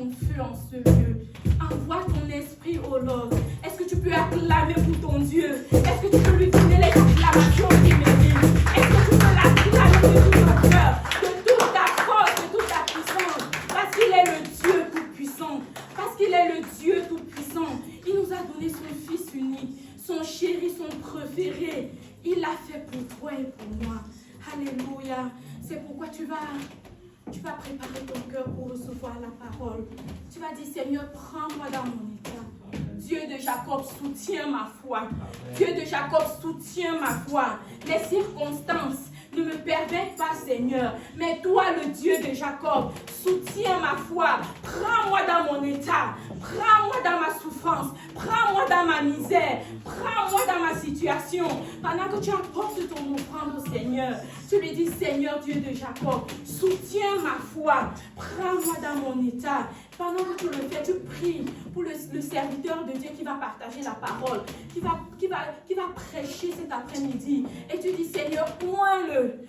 ton feu en ce lieu. Envoie ton esprit, oh Lord. Est-ce que tu peux acclamer pour ton Dieu? Est-ce que tu peux lui donner les acclamations qu'il mérite? Est-ce que tu peux l'acclamer de tout ton cœur, de toute ta force, de toute ta puissance? Parce qu'il est le Dieu tout-puissant. Parce qu'il est le Dieu tout-puissant. Il nous a donné son Fils unique, son chéri, son préféré. Il l'a fait pour toi et pour moi. Alléluia. C'est pourquoi tu vas préparer ton cœur pour recevoir la parole. Tu vas dire, Seigneur, prends-moi dans mon état. Dieu de Jacob, soutiens ma foi. Dieu de Jacob, soutiens ma foi. Les circonstances ne me permettent pas, Seigneur. Mais toi, le Dieu de Jacob, soutiens ma foi. Prends-moi dans mon état. Prends-moi dans ma souffrance. Prends-moi dans ma misère. Prends-moi dans ma situation. Pendant que tu apportes ton offrande au Seigneur, tu lui dis, Seigneur Dieu de Jacob, soutiens ma foi. Prends-moi dans mon état. Pendant que tu le fais, tu pries pour le serviteur de Dieu qui va partager la parole, qui va prêcher cet après-midi. Et tu dis, Seigneur, oins-le,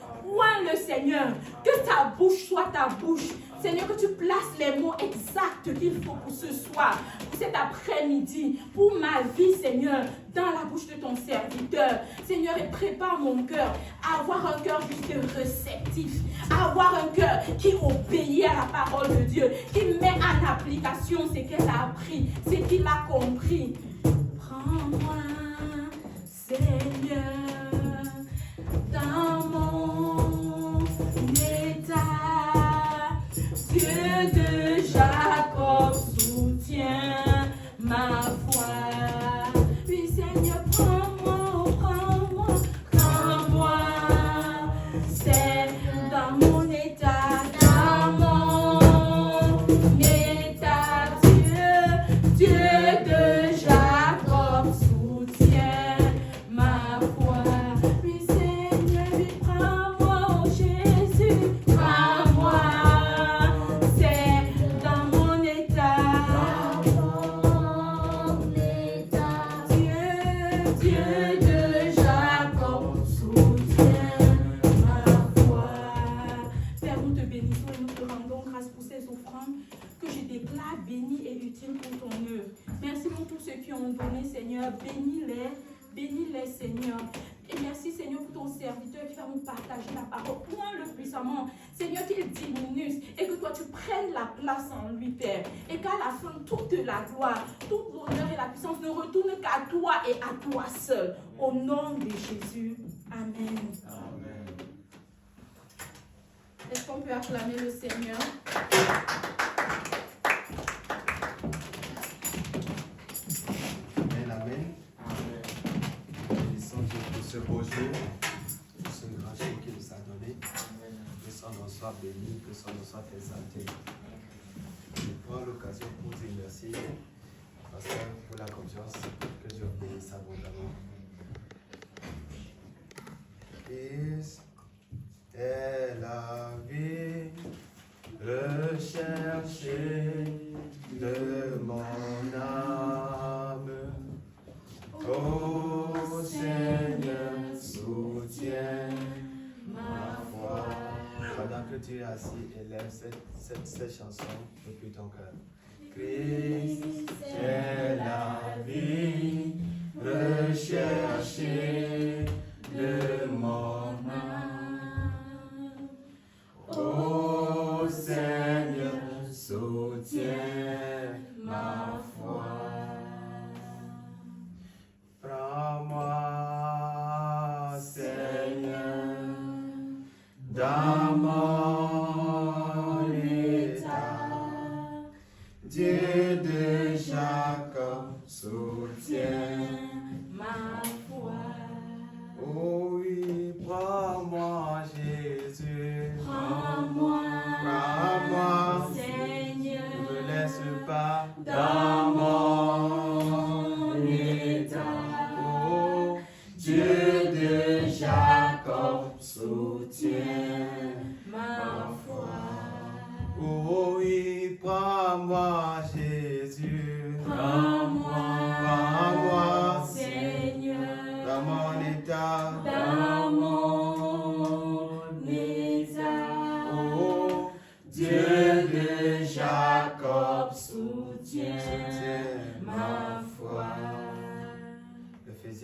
Seigneur. Que ta bouche soit ta bouche. Seigneur, que tu places les mots exacts qu'il faut pour ce soir, pour cet après-midi, pour ma vie, Seigneur, dans la bouche de ton serviteur. Seigneur, et prépare mon cœur à avoir un cœur juste réceptif, à avoir un cœur qui obéit à la parole de Dieu, qui met en application ce qu'elle a appris, ce qu'il a compris. Prends-moi, Seigneur, dans mon état. Dieu de Jacob, soutiens ma foi. Oui, Seigneur, prends-moi. C'est dans mon état, Dieu de Jacob, soutiens ma foi. Oui, Seigneur, oui, prends-moi, Jésus, prends-moi. Bénis et utile pour ton œuvre. Merci pour tous ceux qui ont donné, Seigneur. Bénis-les, Seigneur. Et merci, Seigneur, pour ton serviteur qui va nous partager la parole. Point-le puissamment. Seigneur, qu'il diminue et que toi, tu prennes la place en lui, Père. Et qu'à la fin, toute la gloire, toute l'honneur et la puissance ne retournent qu'à toi et à toi seul. Au nom de Jésus. Amen. Amen. Est-ce qu'on peut acclamer le Seigneur? Ce beau jour, ce grand jour qu'il nous a donné, que son nom soit béni, que son nom soit exalté. Je prends l'occasion pour dire merci, Pasteur, pour la confiance que Dieu bénisse abondamment. Christ est la vie recherchée de mon âme. Oh Seigneur, soutiens ma foi. Pendant que tu es assis, élève cette chanson depuis ton cœur. Christ est la vie recherchée de mon âme. Oh Seigneur, soutiens ma foi. Prends-moi, Seigneur, dans mon état. Dieu de Jacob, soutiens ma foi. Oh oui, prends-moi, Jésus. Prends-moi, Seigneur. Ne me laisse pas dans mon état. Dieu de Jacob, soutiens ma foi. Oh oui, prends-moi, Jésus. Prends-moi, Seigneur. Dans mon état. Oh, Dieu de Jacob,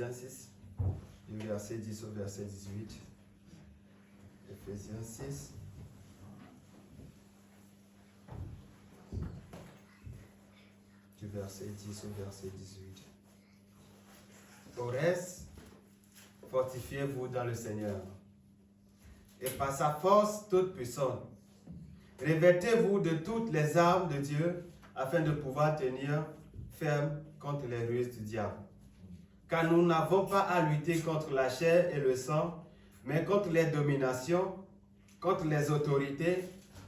Éphésiens 6, du verset 10 au verset 18. Éphésiens 6. Du verset 10 au verset 18. Au reste, fortifiez-vous dans le Seigneur et par sa force toute puissante. Revêtez-vous de toutes les armes de Dieu afin de pouvoir tenir ferme contre les ruses du diable. Car nous n'avons pas à lutter contre la chair et le sang, mais contre les dominations, contre les autorités,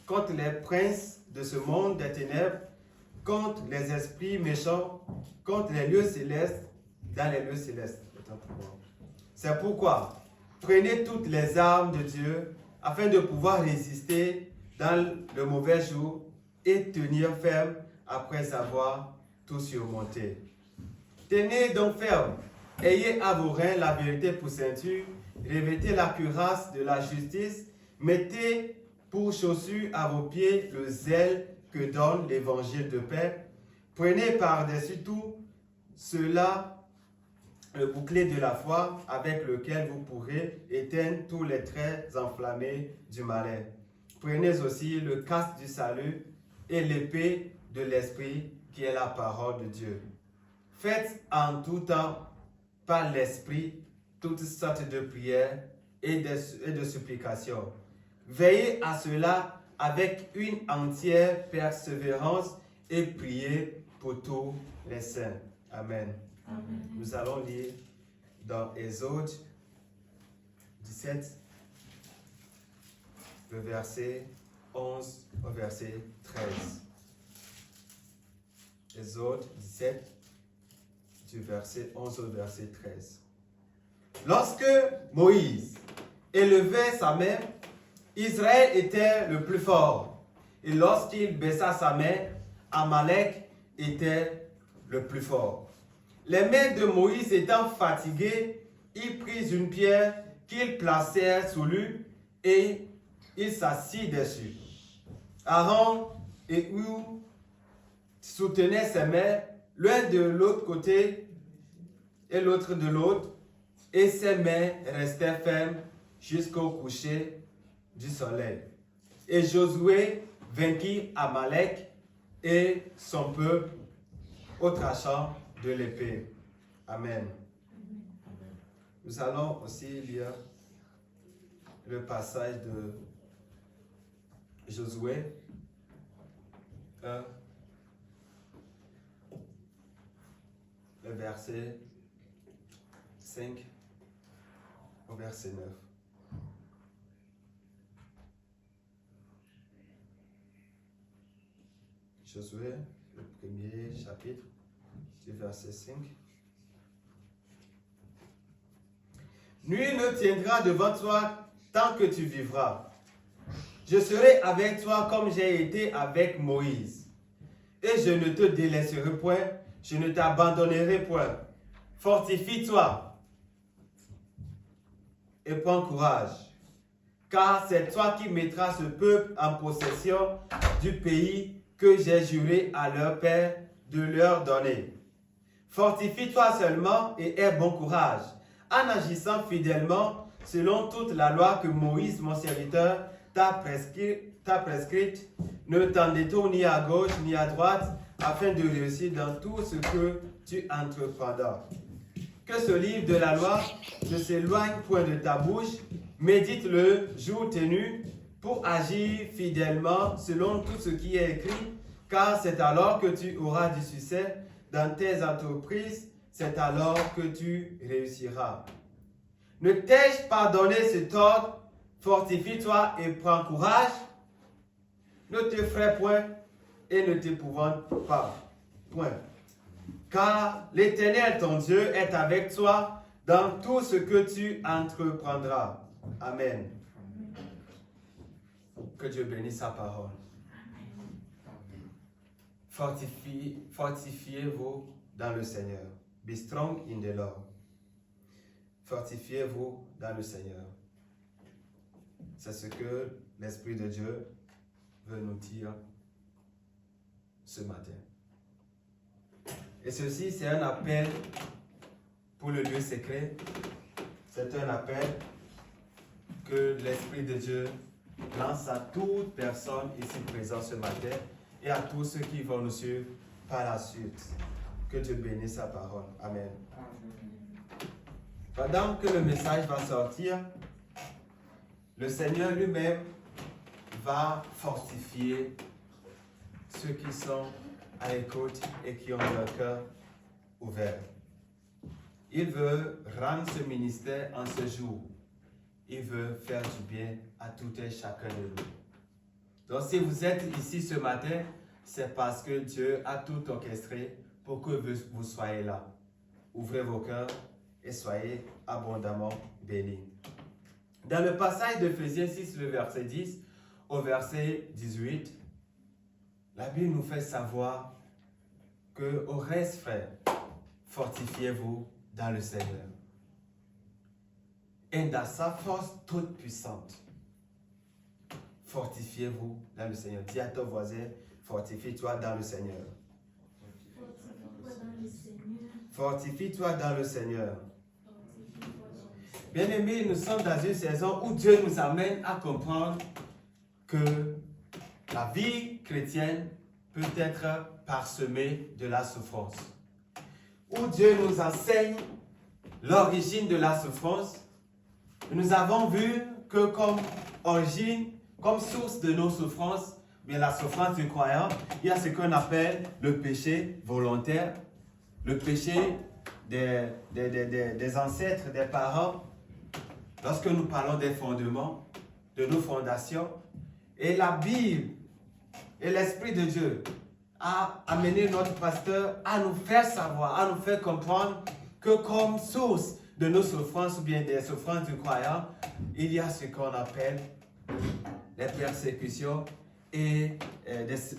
contre les princes de ce monde des ténèbres, contre les esprits méchants, contre les lieux célestes, dans les lieux célestes. C'est pourquoi, prenez toutes les armes de Dieu afin de pouvoir résister dans le mauvais jour et tenir ferme après avoir tout surmonté. Tenez donc ferme, ayez à vos reins la vérité pour ceinture, revêtez la cuirasse de la justice, mettez pour chaussure à vos pieds le zèle que donne l'évangile de paix. Prenez par-dessus tout cela le bouclier de la foi avec lequel vous pourrez éteindre tous les traits enflammés du malin. Prenez aussi le casque du salut et l'épée de l'esprit qui est la parole de Dieu. Faites en tout temps par l'esprit toutes sortes de prières et de supplications. Veillez à cela avec une entière persévérance et priez pour tous les saints. Amen. Amen. Nous allons lire dans Exode 17, le verset 11 au verset 13. Exode 17, du verset 11 au verset 13. Lorsque Moïse élevait sa main, Israël était le plus fort. Et lorsqu'il baissa sa main, Amalek était le plus fort. Les mains de Moïse étant fatiguées, il prit une pierre qu'il plaçait sous lui et il s'assit dessus. Aaron et Hur soutenaient ses mains, l'un de l'autre côté et l'autre de l'autre, et ses mains restaient fermes jusqu'au coucher du soleil. Et Josué vainquit Amalek et son peuple au tranchant de l'épée. Amen. Nous allons aussi lire le passage de Josué 1, le verset 5 au verset 9. Josué, le premier chapitre, du verset 5. Nul ne tiendra devant toi tant que tu vivras. Je serai avec toi comme j'ai été avec Moïse. Et je ne te délaisserai point, je ne t'abandonnerai point. Fortifie-toi et prends courage, car c'est toi qui mettras ce peuple en possession du pays que j'ai juré à leur père de leur donner. Fortifie-toi seulement et aie bon courage, en agissant fidèlement selon toute la loi que Moïse, mon serviteur, t'a prescrite. Ne t'en détourne ni à gauche ni à droite, afin de réussir dans tout ce que tu entreprendras. Que ce livre de la loi ne s'éloigne point de ta bouche, médite-le jour tenu pour agir fidèlement selon tout ce qui est écrit, car c'est alors que tu auras du succès dans tes entreprises, c'est alors que tu réussiras. Ne t'ai-je pas donné cet ordre? Fortifie-toi et prends courage. Ne t'effraie point et ne t'épouvante pas. Point. Car l'Éternel, ton Dieu, est avec toi dans tout ce que tu entreprendras. Amen. Que Dieu bénisse sa parole. Fortifiez-vous dans le Seigneur. Be strong in the Lord. Fortifiez-vous dans le Seigneur. C'est ce que l'Esprit de Dieu veut nous dire ce matin. Et ceci, c'est un appel pour le lieu secret. C'est un appel que l'Esprit de Dieu lance à toute personne ici présente ce matin et à tous ceux qui vont nous suivre par la suite. Que Dieu bénisse sa parole. Amen. Pendant que le message va sortir, le Seigneur lui-même va fortifier ceux qui sont à l'écoute et qui ont leur cœur ouvert. Il veut rendre ce ministère en ce jour. Il veut faire du bien à tout et chacun de nous. Donc si vous êtes ici ce matin, c'est parce que Dieu a tout orchestré pour que vous soyez là. Ouvrez vos cœurs et soyez abondamment bénis. Dans le passage d'Éphésiens 6, le verset 10 au verset 18, la Bible nous fait savoir que au reste, frères, fortifiez-vous dans le Seigneur et dans sa force toute puissante. Fortifiez-vous dans le Seigneur. Dis à ton voisin, fortifie-toi dans le Seigneur. Fortifie-toi dans le Seigneur. Bien-aimés, nous sommes dans une saison où Dieu nous amène à comprendre que la vie chrétienne peut être parsemée de la souffrance. Où Dieu nous enseigne l'origine de la souffrance. Nous avons vu que comme origine, comme source de nos souffrances, bien la souffrance du croyant, il y a ce qu'on appelle le péché volontaire, le péché des ancêtres, des parents. Lorsque nous parlons des fondements, de nos fondations, et la Bible et l'Esprit de Dieu a amené notre pasteur à nous faire savoir, à nous faire comprendre que comme source de nos souffrances ou bien des souffrances du croyant, il y a ce qu'on appelle les persécutions et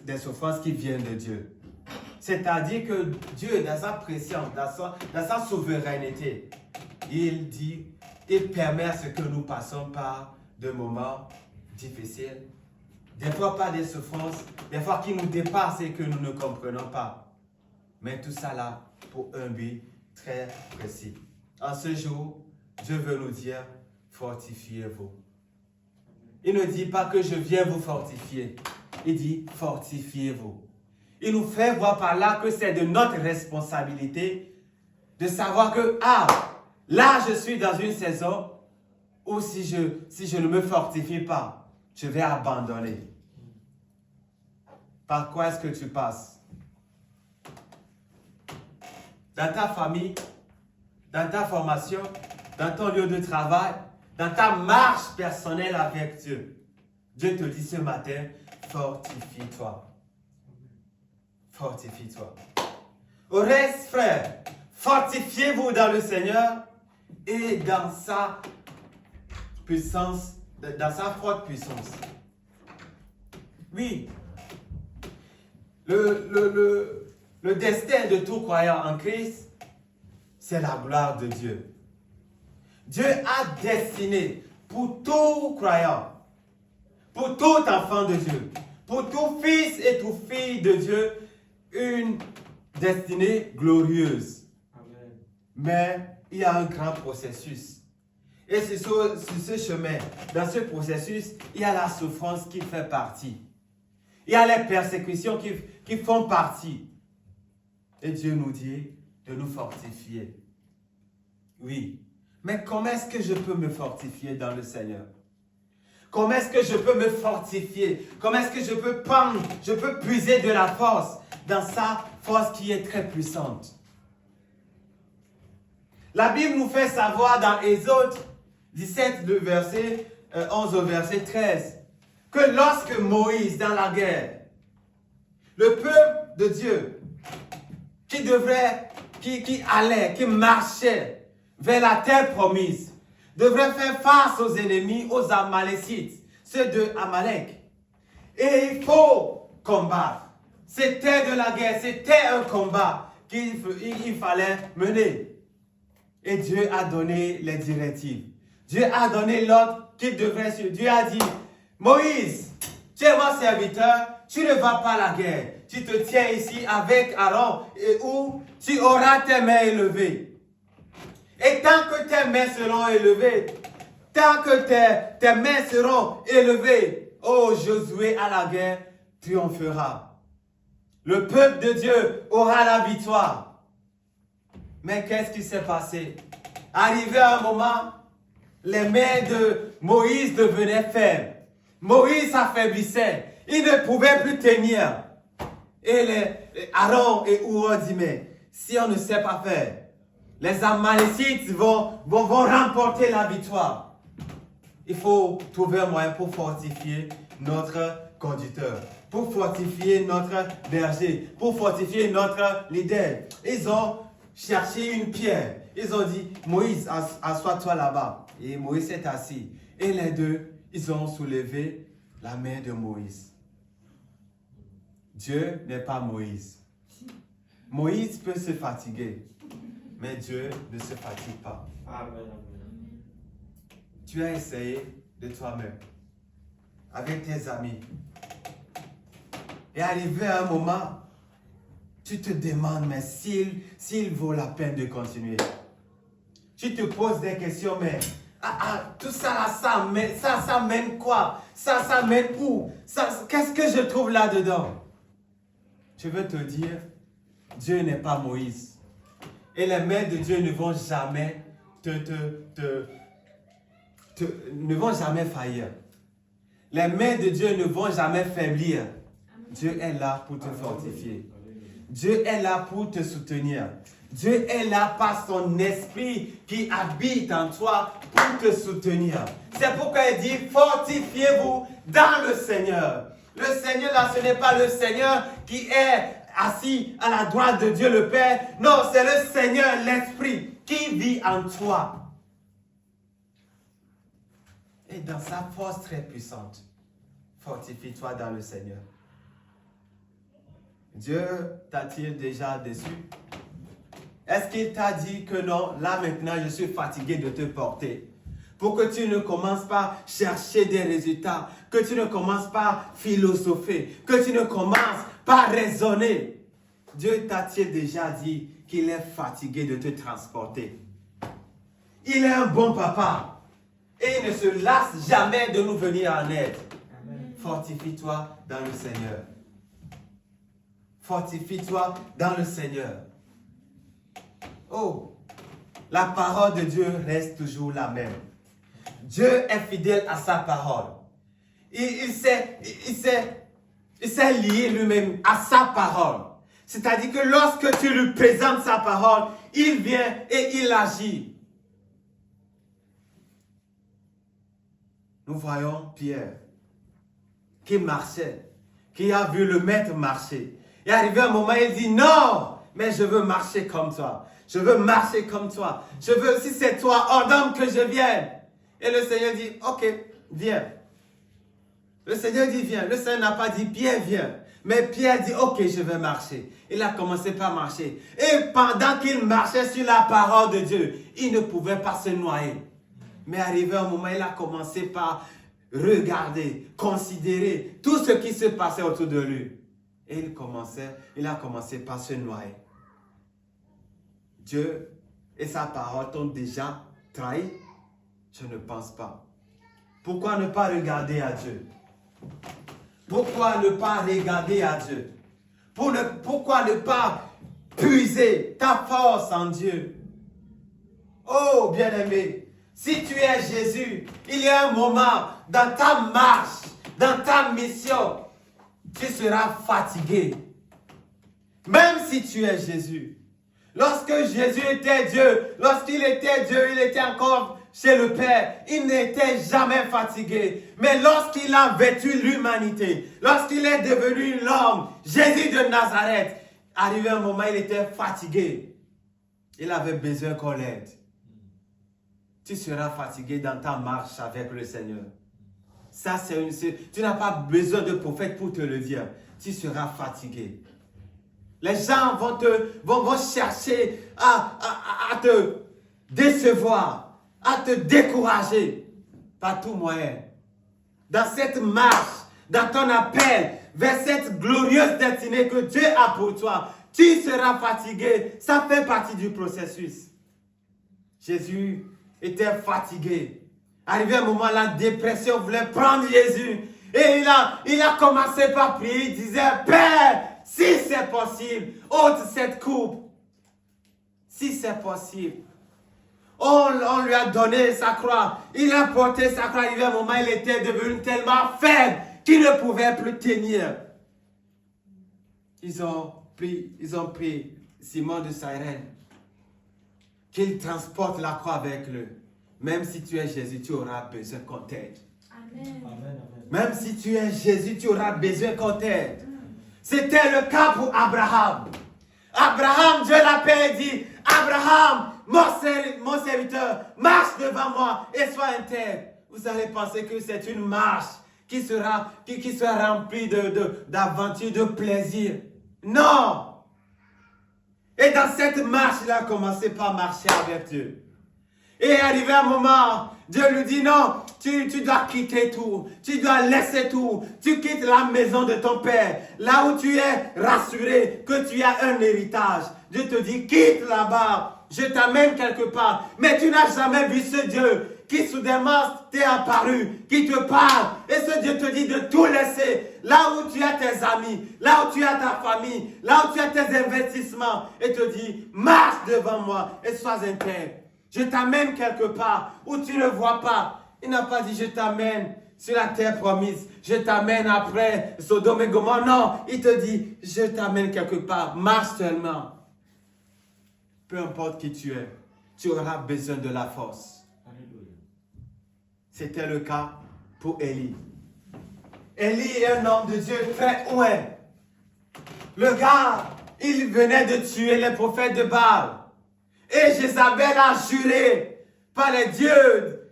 des souffrances qui viennent de Dieu. C'est-à-dire que Dieu, dans sa préscience, dans sa souveraineté, il permet à ce que nous passons par des moments difficiles, des fois par des souffrances, des fois qui nous dépassent et que nous ne comprenons pas. Mais tout ça là pour un but très précis. En ce jour, Dieu veut nous dire, fortifiez-vous. Il ne dit pas que je viens vous fortifier. Il dit, fortifiez-vous. Il nous fait voir par là que c'est de notre responsabilité de savoir que, là je suis dans une saison où si je ne me fortifie pas, je vais abandonner. Par quoi est-ce que tu passes? Dans ta famille, dans ta formation, dans ton lieu de travail, dans ta marche personnelle avec Dieu. Dieu te dit ce matin, fortifie-toi. Fortifie-toi. Au reste, frère, fortifiez-vous dans le Seigneur et dans sa puissance, dans sa forte puissance. Oui, le destin de tout croyant en Christ, c'est la gloire de Dieu. Dieu a destiné pour tout croyant, pour tout enfant de Dieu, pour tout fils et toute fille de Dieu, une destinée glorieuse. Amen. Mais il y a un grand processus. Et c'est sur ce chemin, dans ce processus, il y a la souffrance qui fait partie. Il y a les persécutions qui font partie. Et Dieu nous dit de nous fortifier. Oui. Mais comment est-ce que je peux me fortifier dans le Seigneur? Comment est-ce que je peux me fortifier? Comment est-ce que je peux puiser de la force dans sa force qui est très puissante? La Bible nous fait savoir dans Exode 17, le verset 11 au verset 13, que lorsque Moïse, dans la guerre, le peuple de Dieu, qui marchait vers la terre promise, devrait faire face aux ennemis, aux Amalécites, ceux de Amalek. Et il faut combattre. C'était de la guerre, c'était un combat qu'il fallait mener. Et Dieu a donné les directives. Dieu a donné l'ordre qu'il devrait suivre. Dieu a dit, Moïse, tu es mon serviteur, tu ne vas pas à la guerre. Tu te tiens ici avec Aaron et où tu auras tes mains élevées. Et tant que tes mains seront élevées, tant que tes mains seront élevées, oh Josué, à la guerre, triompheras. Le peuple de Dieu aura la victoire. Mais qu'est-ce qui s'est passé? Arrivé à un moment, les mains de Moïse devenaient faibles. Moïse s'affaiblissait. Il ne pouvait plus tenir. Et Aaron et Hur disent, mais si on ne sait pas faire, les Amalécites vont remporter la victoire. Il faut trouver un moyen pour fortifier notre conducteur, pour fortifier notre berger, pour fortifier notre leader. Ils ont cherché une pierre. Ils ont dit, Moïse, assois-toi là-bas. Et Moïse s'est assis. Et les deux, ils ont soulevé la main de Moïse. Dieu n'est pas Moïse. Moïse peut se fatiguer, mais Dieu ne se fatigue pas. Amen. Tu as essayé de toi-même, avec tes amis. Et arrivé à un moment, tu te demandes, mais s'il vaut la peine de continuer. Tu te poses des questions, mais tout ça là, ça mène quoi? Ça mène où? Qu'est-ce que je trouve là-dedans? Je veux te dire, Dieu n'est pas Moïse. Et les mains de Dieu ne vont jamais ne vont jamais faillir. Les mains de Dieu ne vont jamais faiblir. Dieu est là pour te fortifier. Dieu est là pour te soutenir. Dieu est là par son esprit qui habite en toi pour te soutenir. C'est pourquoi il dit, fortifiez-vous dans le Seigneur. Le Seigneur là, ce n'est pas le Seigneur qui est assis à la droite de Dieu le Père. Non, c'est le Seigneur, l'Esprit, qui vit en toi. Et dans sa force très puissante, fortifie-toi dans le Seigneur. Dieu t'a-t-il déjà déçu? Est-ce qu'il t'a dit que non, là maintenant je suis fatigué de te porter? Pour que tu ne commences pas à chercher des résultats, que tu ne commences pas à philosopher, que tu ne commences pas à raisonner. Dieu t'a-t-il déjà dit qu'il est fatigué de te transporter? Il est un bon papa et il ne se lasse jamais de nous venir en aide. Fortifie-toi dans le Seigneur. Fortifie-toi dans le Seigneur. Oh, la parole de Dieu reste toujours la même. Dieu est fidèle à sa parole. Il s'est lié lui-même à sa parole. C'est-à-dire que lorsque tu lui présentes sa parole, il vient et il agit. Nous voyons Pierre qui marchait, qui a vu le maître marcher. Et arrivé un moment, il dit, non, mais je veux marcher comme toi. Je veux marcher comme toi. Je veux, si c'est toi, ordonne que je vienne. Et le Seigneur dit, ok, viens. Le Seigneur dit, viens. Le Seigneur n'a pas dit, Pierre, viens. Mais Pierre dit, ok, je vais marcher. Il a commencé par marcher. Et pendant qu'il marchait sur la parole de Dieu, il ne pouvait pas se noyer. Mais arrivé un moment, il a commencé par regarder, considérer tout ce qui se passait autour de lui. Et il a commencé par se noyer. Dieu et sa parole t'ont déjà trahi? Je ne pense pas. Pourquoi ne pas regarder à Dieu? Pourquoi ne pas regarder à Dieu? Pourquoi ne pas puiser ta force en Dieu? Oh, bien-aimé, si tu es Jésus, il y a un moment dans ta marche, dans ta mission, tu seras fatigué. Même si tu es Jésus. Lorsque Jésus était Dieu, lorsqu'il était Dieu, il était encore chez le Père. Il n'était jamais fatigué. Mais lorsqu'il a vêtu l'humanité, lorsqu'il est devenu l'homme, Jésus de Nazareth, arrivé un moment, il était fatigué. Il avait besoin qu'on l'aide. Tu seras fatigué dans ta marche avec le Seigneur. Ça, tu n'as pas besoin de prophète pour te le dire. Tu seras fatigué. Les gens vont chercher à te décevoir, à te décourager par tout moyen. Dans cette marche, dans ton appel, vers cette glorieuse destinée que Dieu a pour toi, tu seras fatigué. Ça fait partie du processus. Jésus était fatigué. Arrivé un moment, la dépression voulait prendre Jésus. Et il a commencé par prier. Il disait, Père, si c'est possible, ôte cette coupe. Si c'est possible. On lui a donné sa croix. Il a porté sa croix. Arrivé un moment, il était devenu tellement faible qu'il ne pouvait plus tenir. Ils ont pris Simon de Cyrène, qu'il transporte la croix avec lui. Même si tu es Jésus, tu auras besoin qu'on t'aide. Amen. Même si tu es Jésus, tu auras besoin qu'on t'aide. C'était le cas pour Abraham. Abraham, Dieu l'appelle et dit, Abraham, mon serviteur, marche devant moi et sois intègre. Vous allez penser que c'est une marche qui sera remplie d'aventures, de plaisir. Non! Et dans cette marche, il a commencé par marcher avec Dieu. Et arrivé un moment, Dieu lui dit non, tu dois quitter tout, tu dois laisser tout, tu quittes la maison de ton père, là où tu es rassuré que tu as un héritage. Dieu te dit quitte là-bas, je t'amène quelque part, mais tu n'as jamais vu ce Dieu qui soudainement t'est apparu, qui te parle, et ce Dieu te dit de tout laisser, là où tu as tes amis, là où tu as ta famille, là où tu as tes investissements, et te dit marche devant moi et sois intègre. Je t'amène quelque part où tu ne vois pas. Il n'a pas dit je t'amène sur la terre promise. Je t'amène après Sodome et Gomorrhe. Non, il te dit je t'amène quelque part. Marche seulement. Peu importe qui tu es, tu auras besoin de la force. Alléluia. C'était le cas pour Élie. Élie est un homme de Dieu très ouin. Le gars, il venait de tuer les prophètes de Baal. Et Jézabel a juré par les dieux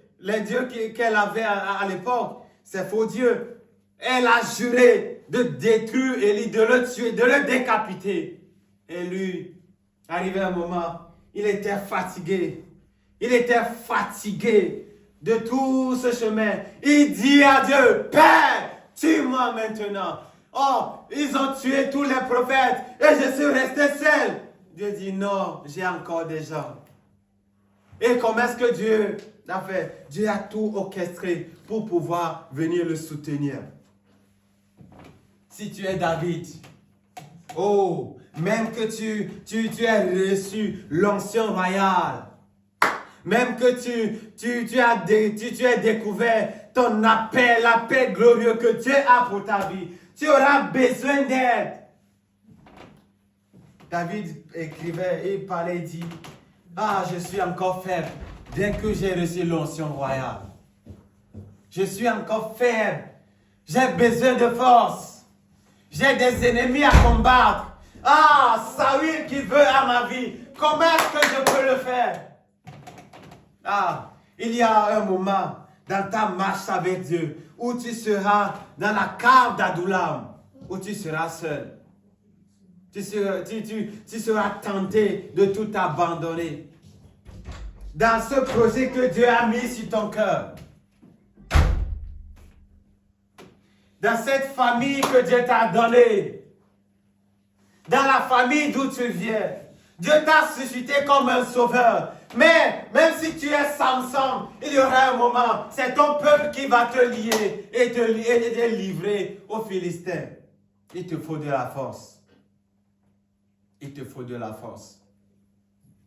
qu'elle avait à l'époque, ces faux dieux. Elle a juré de détruire Élie, de le tuer, de le décapiter. Et lui, arrivé un moment, il était fatigué. Il était fatigué de tout ce chemin. Il dit à Dieu, Père, tue-moi maintenant. Oh, ils ont tué tous les prophètes et je suis resté seul. Dieu dit non, j'ai encore des gens. Et comment est-ce que Dieu a fait? Dieu a tout orchestré pour pouvoir venir le soutenir. Si tu es David, oh, même que tu as reçu l'onction royale, même que tu as découvert ton appel, l'appel glorieux que Dieu a pour ta vie, tu auras besoin d'aide. David écrivait et parlait et dit, ah, je suis encore faible, bien que j'ai reçu l'onction royale. Je suis encore faible, j'ai besoin de force, j'ai des ennemis à combattre. Ah, Saül qui veut à ma vie, comment est-ce que je peux le faire? Ah, il y a un moment dans ta marche avec Dieu où tu seras dans la cave d'Adullam, où tu seras seul. Tu seras tenté de tout abandonner. Dans ce projet que Dieu a mis sur ton cœur. Dans cette famille que Dieu t'a donnée. Dans la famille d'où tu viens. Dieu t'a suscité comme un sauveur. Mais même si tu es Samson, il y aura un moment, c'est ton peuple qui va te lier et te livrer aux Philistins. Il te faut de la force. Il te faut de la force.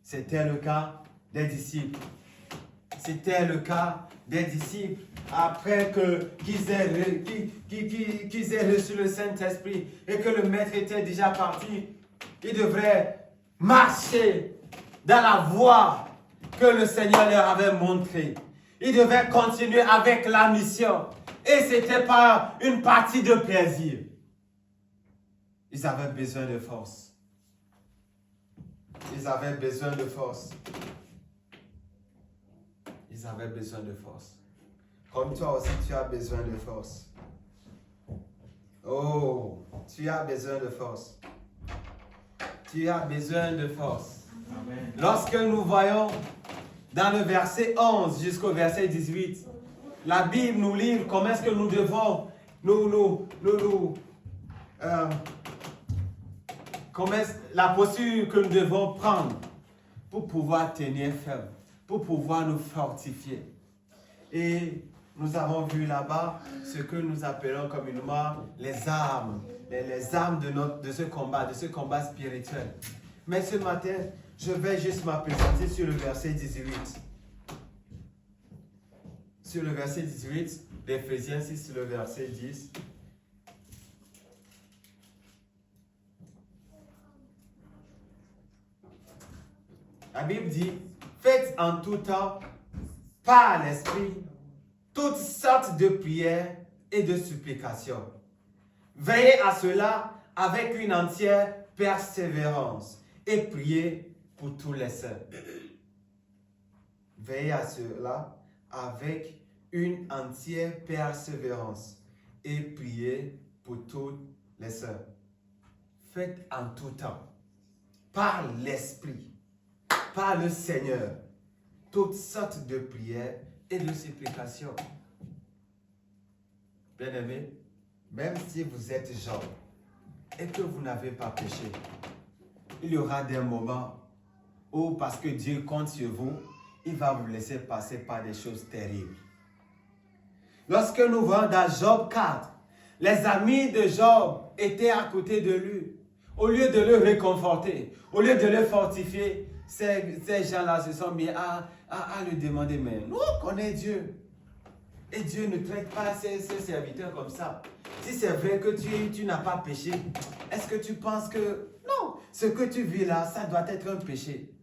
C'était le cas des disciples. C'était le cas des disciples. Après qu'ils aient reçu le Saint-Esprit et que le Maître était déjà parti, ils devraient marcher dans la voie que le Seigneur leur avait montrée. Ils devaient continuer avec la mission. Et ce n'était pas une partie de plaisir. Ils avaient besoin de force. Ils avaient besoin de force. Ils avaient besoin de force. Comme toi aussi, tu as besoin de force. Oh, tu as besoin de force. Tu as besoin de force. Amen. Lorsque nous voyons dans le verset 11 jusqu'au verset 18, la Bible nous livre comment est-ce que nous devons la posture que nous devons prendre pour pouvoir tenir ferme, pour pouvoir nous fortifier. Et nous avons vu là-bas ce que nous appelons communément les armes. Les armes de ce combat spirituel. Mais ce matin, je vais juste m'appesantir sur le verset 18. Sur le verset 18 d'Éphésiens 6, le verset 10. La Bible dit, faites en tout temps, par l'Esprit, toutes sortes de prières et de supplications. Veillez à cela avec une entière persévérance et priez pour tous les saints. Veillez à cela avec une entière persévérance et priez pour tous les saints. Faites en tout temps, par l'Esprit, par le Seigneur, toutes sortes de prières et de supplications. Bien-aimés, même si vous êtes Job et que vous n'avez pas péché, il y aura des moments où, parce que Dieu compte sur vous, il va vous laisser passer par des choses terribles. Lorsque nous voyons dans Job 4, les amis de Job étaient à côté de lui. Au lieu de le réconforter, au lieu de le fortifier, ces gens-là se sont mis à lui demander, mais nous on connaît Dieu. Et Dieu ne traite pas ses serviteurs comme ça. Si c'est vrai que tu n'as pas péché, est-ce que tu penses que... Non, ce que tu vis là, ça doit être un péché.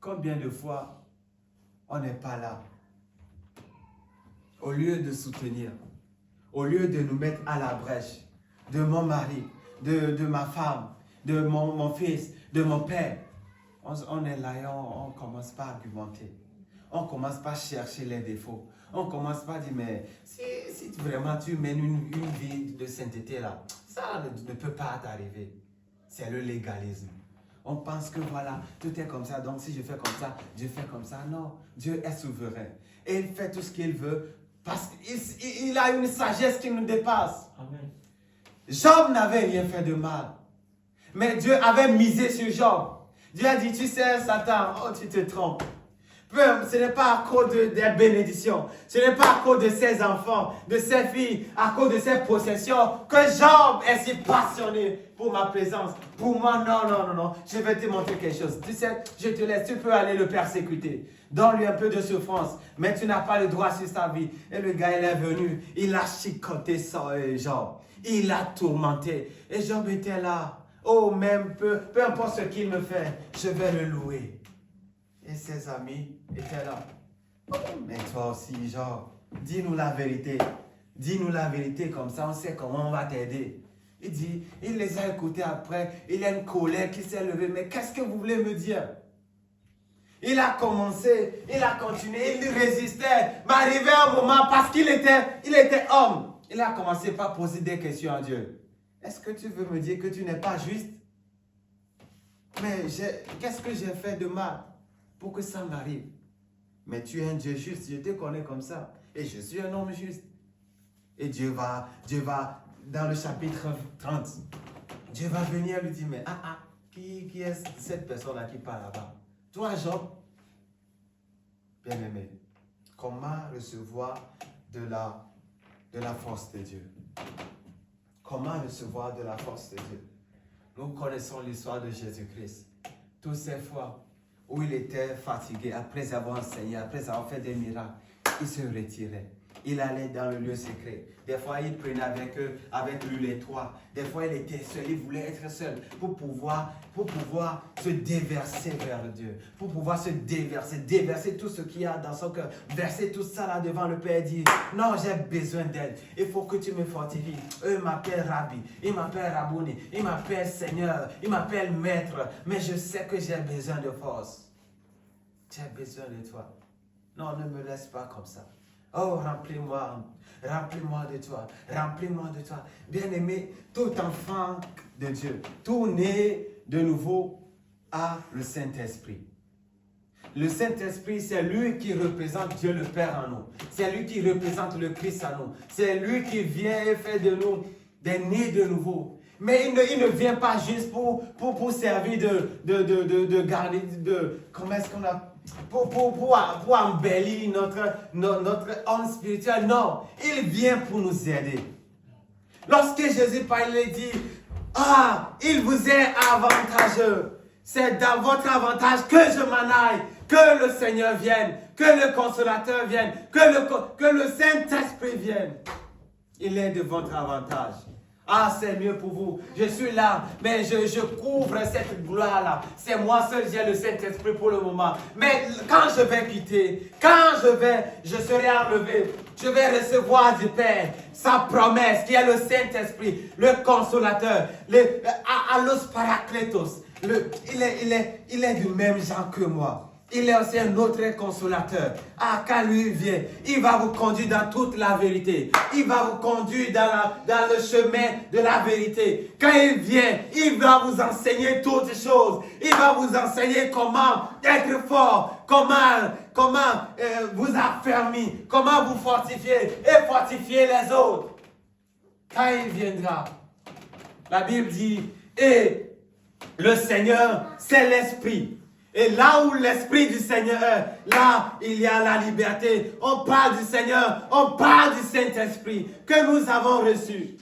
Combien de fois on n'est pas là? Au lieu de soutenir, au lieu de nous mettre à la brèche, de mon mari, de ma femme, de mon fils, de mon père, on est là et on commence pas à argumenter. On commence pas à chercher les défauts. On commence pas à dire, mais si vraiment tu mènes une vie de sainteté là, ça ne peut pas t'arriver. C'est le légalisme. On pense que voilà, tout est comme ça, donc si je fais comme ça, Dieu fait comme ça. Non, Dieu est souverain. Et il fait tout ce qu'il veut parce qu'il a une sagesse qui nous dépasse. Amen. Job n'avait rien fait de mal. Mais Dieu avait misé sur Job. Dieu a dit, tu sais, Satan, oh, tu te trompes. Ce n'est pas à cause des bénédictions, ce n'est pas à cause de ses enfants, de ses filles, à cause de ses possessions, que Job est si passionné pour ma présence. Pour moi, non, je vais te montrer quelque chose. Tu sais, je te laisse, tu peux aller le persécuter. Donne-lui un peu de souffrance, mais tu n'as pas le droit sur sa vie. Et le gars, il est venu, il a chicoté Job, il l'a tourmenté. Et Job était là. Oh, même peu importe ce qu'il me fait, je vais le louer. Et ses amis étaient là. Oh, mais toi aussi, Job, dis-nous la vérité. Dis-nous la vérité, comme ça on sait comment on va t'aider. Il les a écoutés après, il y a une colère qui s'est levée. Mais qu'est-ce que vous voulez me dire? Il a commencé, il a continué, il résistait. Mais arrivé un moment, parce qu'il était homme, il a commencé par poser des questions à Dieu. Est-ce que tu veux me dire que tu n'es pas juste? Mais qu'est-ce que j'ai fait de mal pour que ça m'arrive? Mais tu es un Dieu juste, je te connais comme ça. Et je suis un homme juste. Et Dieu va, dans le chapitre 30, Dieu va venir lui dire, mais qui est cette personne-là qui parle là-bas? Toi, Job? Bien-aimé, comment recevoir de la force de Dieu? Comment recevoir de la force de Dieu? Nous connaissons l'histoire de Jésus-Christ. Toutes ces fois où il était fatigué, après avoir enseigné, après avoir fait des miracles, il se retirait. Il allait dans le lieu secret. Des fois, il prenait avec lui les toits. Des fois, il était seul. Il voulait être seul pour pouvoir se déverser vers Dieu. Pour pouvoir se déverser tout ce qu'il y a dans son cœur. Verser tout ça là devant le Père et dire, non, j'ai besoin d'aide. Il faut que tu me fortifies. Eux, ils m'appellent Rabbi. Ils m'appellent Rabouni. Ils m'appellent Seigneur. Ils m'appellent Maître. Mais je sais que j'ai besoin de force. J'ai besoin de toi. Non, ne me laisse pas comme ça. Oh, remplis-moi de toi, remplis-moi de toi. Bien-aimé, tout enfant de Dieu, tout né de nouveau a le Saint-Esprit. Le Saint-Esprit, c'est lui qui représente Dieu le Père en nous. C'est lui qui représente le Christ en nous. C'est lui qui vient et fait de nous des nés de nouveau. Mais il ne vient pas juste pour servir de garder, comment est-ce qu'on a... pour embellir notre homme spirituel. Non, il vient pour nous aider. Lorsque Jésus parle, il dit, il vous est avantageux. C'est dans votre avantage que je m'en aille, que le Seigneur vienne, que le Consolateur vienne, que le Saint-Esprit vienne. Il est de votre avantage. C'est mieux pour vous. Je suis là, mais je couvre cette gloire-là. C'est moi seul, j'ai le Saint-Esprit pour le moment. Mais quand je vais quitter, je serai enlevé. Je vais recevoir du Père sa promesse qui est le Saint-Esprit, le Consolateur, Allos Parakletos. Il est du même genre que moi. Il est aussi un autre consolateur. Quand lui vient, il va vous conduire dans toute la vérité. Il va vous conduire dans le chemin de la vérité. Quand il vient, il va vous enseigner toutes choses. Il va vous enseigner comment être fort, comment vous affermir, comment vous fortifier et fortifier les autres. Quand il viendra, la Bible dit, et le Seigneur, c'est l'Esprit. Et là où l'Esprit du Seigneur est, là, il y a la liberté. On parle du Seigneur, on parle du Saint-Esprit que nous avons reçu.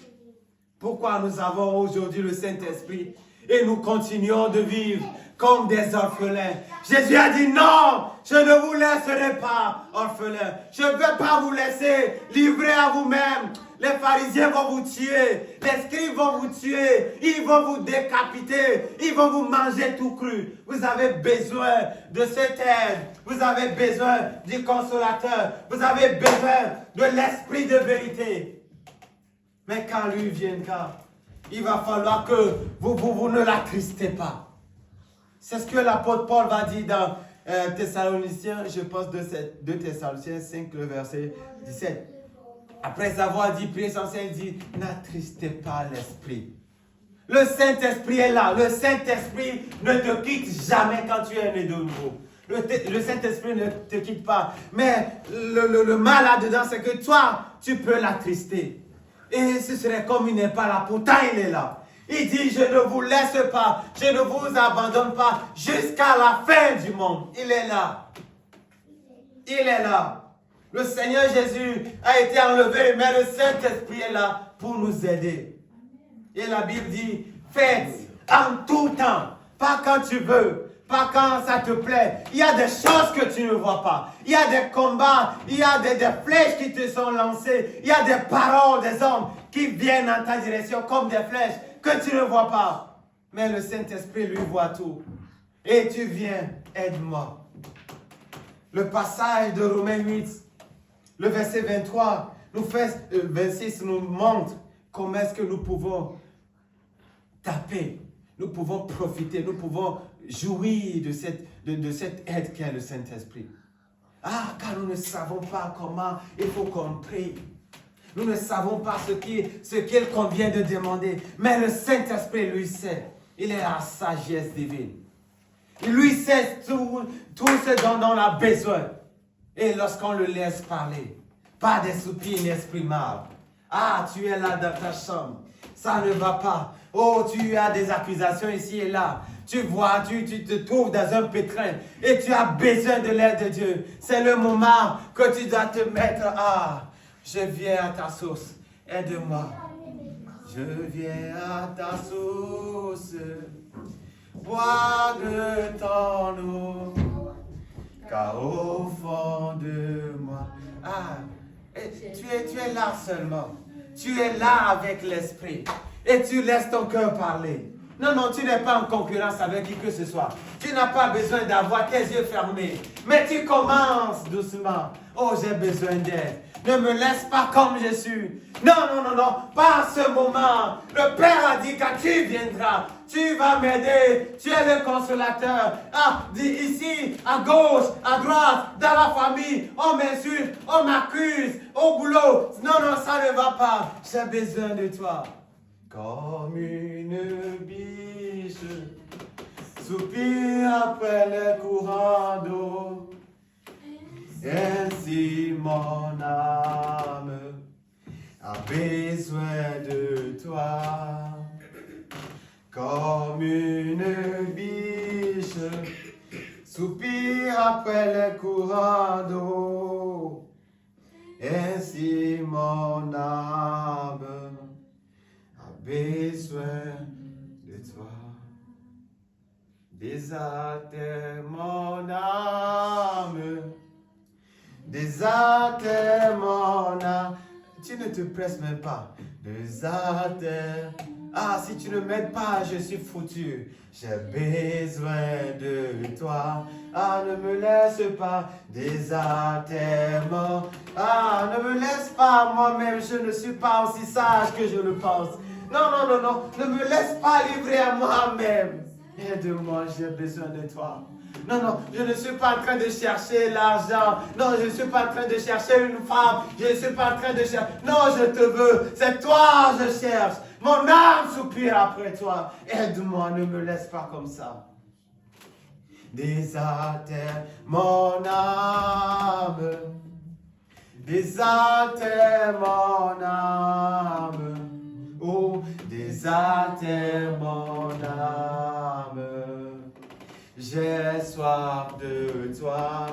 Pourquoi nous avons aujourd'hui le Saint-Esprit et nous continuons de vivre comme des orphelins? Jésus a dit non, je ne vous laisserai pas orphelins. Je ne veux pas vous laisser livrer à vous-même. Les pharisiens vont vous tuer, les scribes vont vous tuer, ils vont vous décapiter, ils vont vous manger tout cru. Vous avez besoin de cette aide, vous avez besoin du Consolateur, vous avez besoin de l'Esprit de vérité. Mais quand lui viendra, il va falloir que vous ne l'attristez pas. C'est ce que l'apôtre Paul va dire dans Thessaloniciens, je pense 2 Thessaloniciens 5, le verset 17. Après avoir dit, prier sans cesse, il dit, n'attristez pas l'Esprit. Le Saint-Esprit est là. Le Saint-Esprit ne te quitte jamais quand tu es né de nouveau. Le Saint-Esprit ne te quitte pas. Mais le mal là-dedans, c'est que toi, tu peux l'attrister. Et ce serait comme il n'est pas là. Pourtant, il est là. Il dit, je ne vous laisse pas, je ne vous abandonne pas jusqu'à la fin du monde. Il est là. Il est là. Le Seigneur Jésus a été enlevé, mais le Saint-Esprit est là pour nous aider. Et la Bible dit, faites en tout temps, pas quand tu veux, pas quand ça te plaît. Il y a des choses que tu ne vois pas. Il y a des combats, il y a des flèches qui te sont lancées. Il y a des paroles des hommes qui viennent en ta direction comme des flèches que tu ne vois pas. Mais le Saint-Esprit, lui, voit tout. Et tu viens, aide-moi. Le passage de Romains 8, le verset 23, 26 nous montre comment est-ce que nous pouvons taper, nous pouvons profiter, nous pouvons jouir de cette aide qu'est le Saint-Esprit. Car nous ne savons pas comment il faut qu'on prie. Nous ne savons pas ce qu'il convient de demander. Mais le Saint-Esprit, lui, sait. Il est la sagesse divine. Il lui sait tout ce dont on a besoin. Et lorsqu'on le laisse parler, pas des soupirs inexprimables. Tu es là dans ta chambre. Ça ne va pas. Tu as des accusations ici et là. Tu vois, tu te trouves dans un pétrin et tu as besoin de l'aide de Dieu. C'est le moment que tu dois te mettre je viens à ta source. Aide-moi. Je viens à ta source. Bois de ton eau. Car au fond de moi. Tu es là seulement. Tu es là avec l'Esprit. Et tu laisses ton cœur parler. Non, tu n'es pas en concurrence avec qui que ce soit. Tu n'as pas besoin d'avoir tes yeux fermés. Mais tu commences doucement. J'ai besoin d'aide. Ne me laisse pas comme je suis. Non, pas à ce moment. Le Père a dit quand tu viendras, tu vas m'aider. Tu es le consolateur. Ici, à gauche, à droite, dans la famille, on m'insulte, on m'accuse, au boulot. Non, ça ne va pas. J'ai besoin de toi. Comme une biche, soupire après le courant d'eau. Ainsi mon âme a besoin de toi. Comme une biche, soupire après les courants d'eau. Ainsi mon âme a besoin de toi. Désaltère mon âme, désaltère mon âme. Tu ne te presses même pas. Désaltère. Ah, si tu ne m'aides pas, je suis foutu. J'ai besoin de toi. Ah, ne me laisse pas. Désaltère mon. Ah, ne me laisse pas moi-même. Je ne suis pas aussi sage que je le pense. Non, non, non, non. Ne me laisse pas livrer à moi-même. Aide-moi, j'ai besoin de toi. Non, non, je ne suis pas en train de chercher l'argent. Non, je ne suis pas en train de chercher une femme. Je ne suis pas en train de chercher. Non, je te veux. C'est toi que je cherche. Mon âme soupire après toi. Aide-moi, ne me laisse pas comme ça. Désaltère mon âme. Désaltère mon âme. Oh, désaltère mon âme. J'ai soif de toi.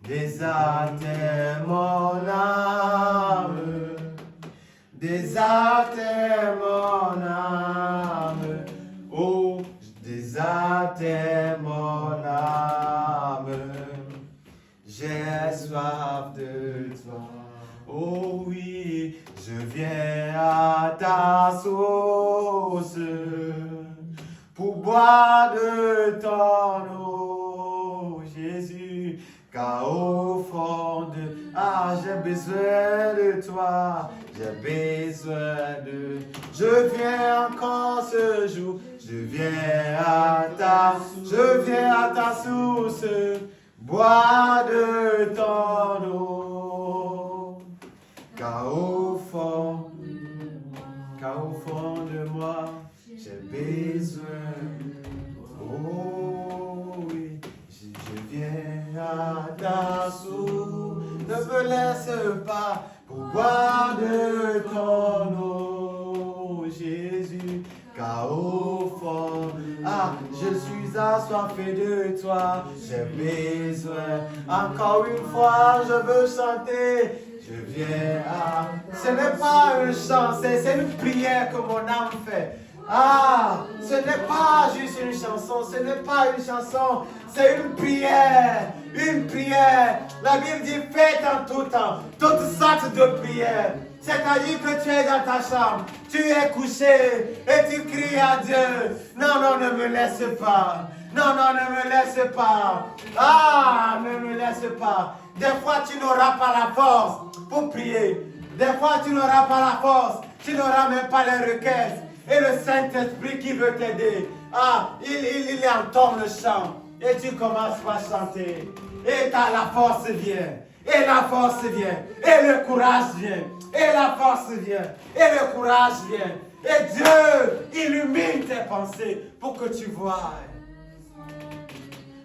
Désaltère mon âme. Désaltère mon âme. Oh, désaltère mon âme. J'ai soif de toi. Oh oui, je viens à ta source pour boire de ton eau, Jésus. Car au fond de... Ah, j'ai besoin de toi. J'ai besoin de... Je viens encore ce jour. Je viens à ta source. Boire de ton eau. Car au fond de moi, j'ai besoin. Oh oui, je viens à ta source. Ne me laisse pas pour boire de ton eau, Jésus. Car au fond, ah, je suis assoiffé de toi. J'ai besoin. Encore une fois, je veux chanter. Je viens à... Ce n'est pas un chant, c'est une prière que mon âme fait. Ah, ce n'est pas juste une chanson, ce n'est pas une chanson, c'est une prière, une prière. La Bible dit faites en tout temps, toutes sortes de prières. C'est-à-dire que tu es dans ta chambre, tu es couché et tu cries à Dieu. Non, non, ne me laisse pas. Non, non, ne me laisse pas. Ah, ne me laisse pas. Des fois, tu n'auras pas la force pour prier. Des fois, tu n'auras pas la force. Tu n'auras même pas les requêtes. Et le Saint-Esprit qui veut t'aider, ah, il entend le chant. Et tu commences par chanter. Et la force vient. Et la force vient. Et le courage vient. Et la force vient. Et le courage vient. Et Dieu illumine tes pensées pour que tu vois.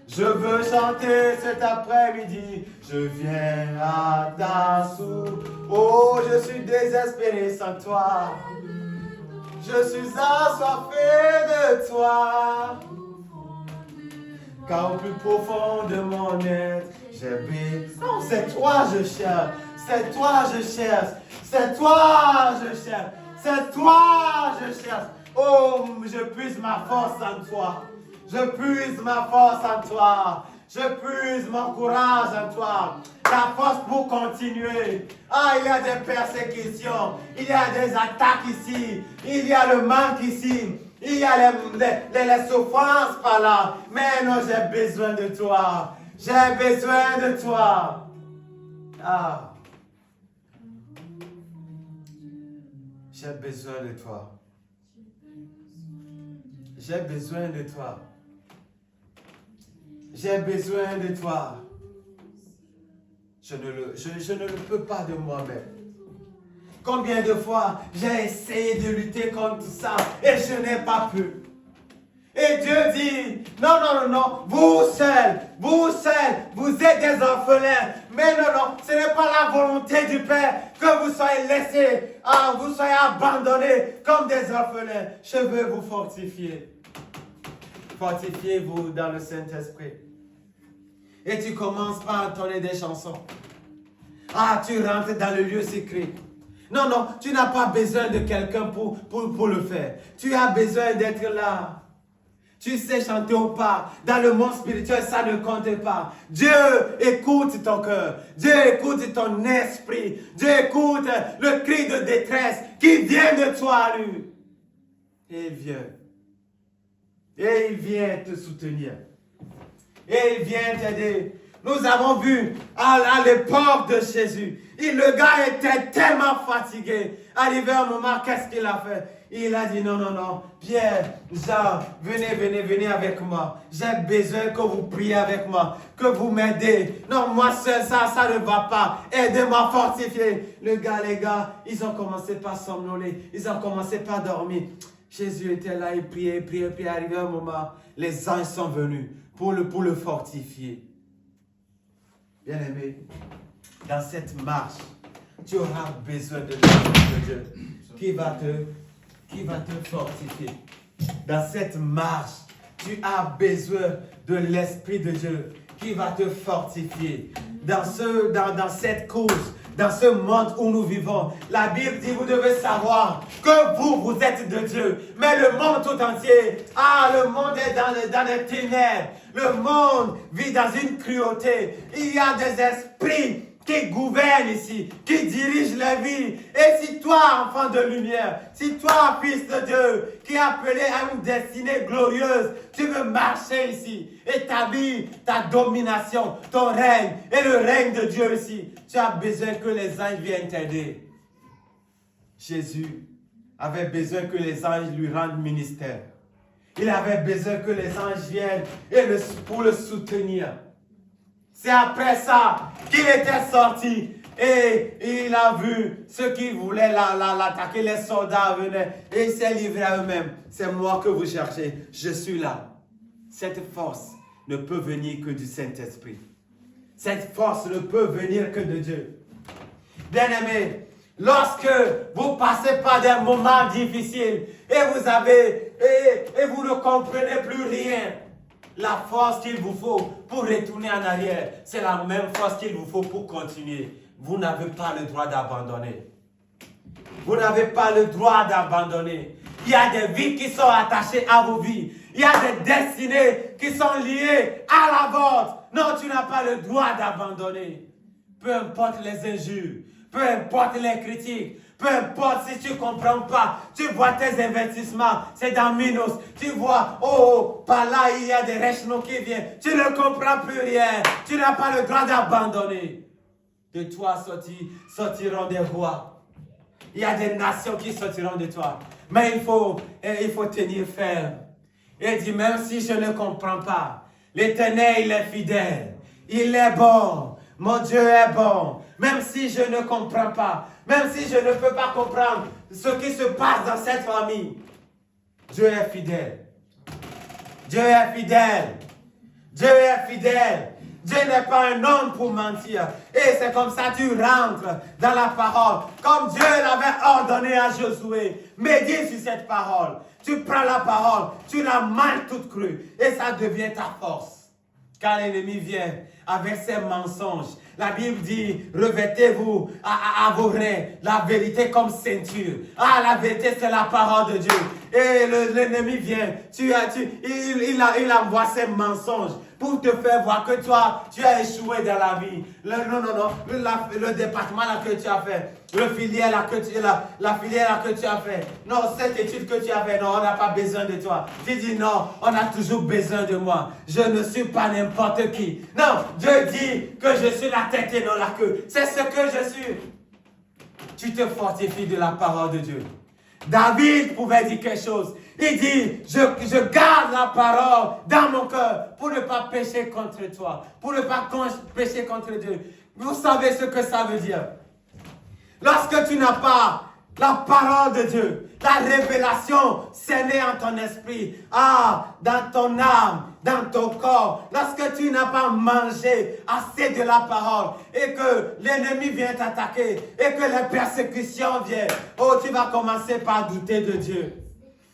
Je veux chanter cet après-midi. Je viens à ta source. Oh, je suis désespéré sans toi. Je suis assoiffé de toi. Car au plus profond de mon être, j'ai besoin. Non, c'est toi je cherche. C'est toi je cherche. C'est toi je cherche. C'est toi je cherche. Oh, je puise ma force en toi. Je puise ma force en toi. Je puise mon courage en toi. La force pour continuer. Ah, il y a des persécutions. Il y a des attaques ici. Il y a le manque ici. Il y a les souffrances par là. Mais non, j'ai besoin de toi. J'ai besoin de toi. Ah. J'ai besoin de toi. J'ai besoin de toi. J'ai besoin de toi. Je ne le peux pas de moi-même. Combien de fois j'ai essayé de lutter contre tout ça et je n'ai pas pu. Et Dieu dit, non, non, non, non, vous seuls, vous êtes des orphelins. Mais non, non, ce n'est pas la volonté du Père que vous soyez laissés, vous soyez abandonnés comme des orphelins. Je veux vous fortifier. Fortifiez-vous dans le Saint-Esprit. Et tu commences par entonner des chansons. Ah, tu rentres dans le lieu secret. Non, non, tu n'as pas besoin de quelqu'un pour le faire. Tu as besoin d'être là. Tu sais chanter ou pas. Dans le monde spirituel, ça ne compte pas. Dieu écoute ton cœur. Dieu écoute ton esprit. Dieu écoute le cri de détresse qui vient de toi, lui. Et il vient. Et il vient te soutenir. Et il vient t'aider. Nous avons vu à l'époque de Jésus. Le gars était tellement fatigué. Arrivé un moment, qu'est-ce qu'il a fait? Il a dit non, non, non. Pierre, Jean, venez avec moi. J'ai besoin que vous priez avec moi. Que vous m'aidez. Non, moi seul, ça ne va pas. Aidez-moi à fortifier. Les gars, ils ont commencé par somnoler. Ils ont commencé par dormir. Jésus était là, il priait. Arrivé un moment, les anges sont venus pour le fortifier. Bien-aimé, dans cette marche, tu auras besoin de l'Esprit de Dieu qui va te fortifier. Dans cette marche, tu as besoin de l'Esprit de Dieu qui va te fortifier. Dans cette course, dans ce monde où nous vivons, la Bible dit, vous devez savoir que vous êtes de Dieu. Mais le monde tout entier, le monde est dans les ténèbres. Le monde vit dans une cruauté. Il y a des esprits qui gouvernent ici, qui dirigent la vie. Et si toi, enfant de lumière, si toi, fils de Dieu, qui est appelé à une destinée glorieuse, tu veux marcher ici, établir ta domination, ton règne et le règne de Dieu ici, tu as besoin que les anges viennent t'aider. Jésus avait besoin que les anges lui rendent ministère. Il avait besoin que les anges viennent pour le soutenir. C'est après ça qu'il était sorti et il a vu ceux qui voulaient l'attaquer. Les soldats venaient et il s'est livré à eux-mêmes. C'est moi que vous cherchez. Je suis là. Cette force ne peut venir que du Saint-Esprit. Cette force ne peut venir que de Dieu. Bien-aimés, lorsque vous passez par des moments difficiles et vous ne comprenez plus rien, la force qu'il vous faut pour retourner en arrière, c'est la même force qu'il vous faut pour continuer. Vous n'avez pas le droit d'abandonner. Vous n'avez pas le droit d'abandonner. Il y a des vies qui sont attachées à vos vies. Il y a des destinées qui sont liées à la vôtre. Non, tu n'as pas le droit d'abandonner. Peu importe les injures, peu importe les critiques, peu importe si tu ne comprends pas, tu vois tes investissements, c'est dans minus. Tu vois, par là il y a des rechnos qui viennent. Tu ne comprends plus rien. Tu n'as pas le droit d'abandonner. De toi sortiront des rois. Il y a des nations qui sortiront de toi. Mais il faut tenir ferme. Et dit, même si je ne comprends pas, l'Éternel, il est fidèle. Il est bon. Mon Dieu est bon. Même si je ne comprends pas, même si je ne peux pas comprendre ce qui se passe dans cette famille, Dieu est fidèle. Dieu est fidèle. Dieu est fidèle. Dieu n'est pas un homme pour mentir. Et c'est comme ça que tu rentres dans la parole. Comme Dieu l'avait ordonné à Josué. Médite sur cette parole. Tu prends la parole, tu la manges toute crue. Et ça devient ta force. Quand l'ennemi vient avec ses mensonges, la Bible dit, revêtez-vous à vos reins la vérité comme ceinture. La vérité, c'est la parole de Dieu. Et l'ennemi vient, il envoie ses mensonges pour te faire voir que toi, tu as échoué dans la vie. Le département là que tu as fait, la filière là que tu as fait. Non, cette étude que tu as fait, non, on n'a pas besoin de toi. Tu dis non, on a toujours besoin de moi. Je ne suis pas n'importe qui. Non, Dieu dit que je suis la tête et non la queue. C'est ce que je suis. Tu te fortifies de la parole de Dieu. David pouvait dire quelque chose. Il dit, je garde la parole dans mon cœur pour ne pas pécher contre toi, pour ne pas pécher contre Dieu. Vous savez ce que ça veut dire. Lorsque tu n'as pas la parole de Dieu, la révélation, c'est né en ton esprit, dans ton âme, dans ton corps. Lorsque tu n'as pas mangé assez de la parole et que l'ennemi vient t'attaquer et que les persécutions viennent, tu vas commencer par douter de Dieu.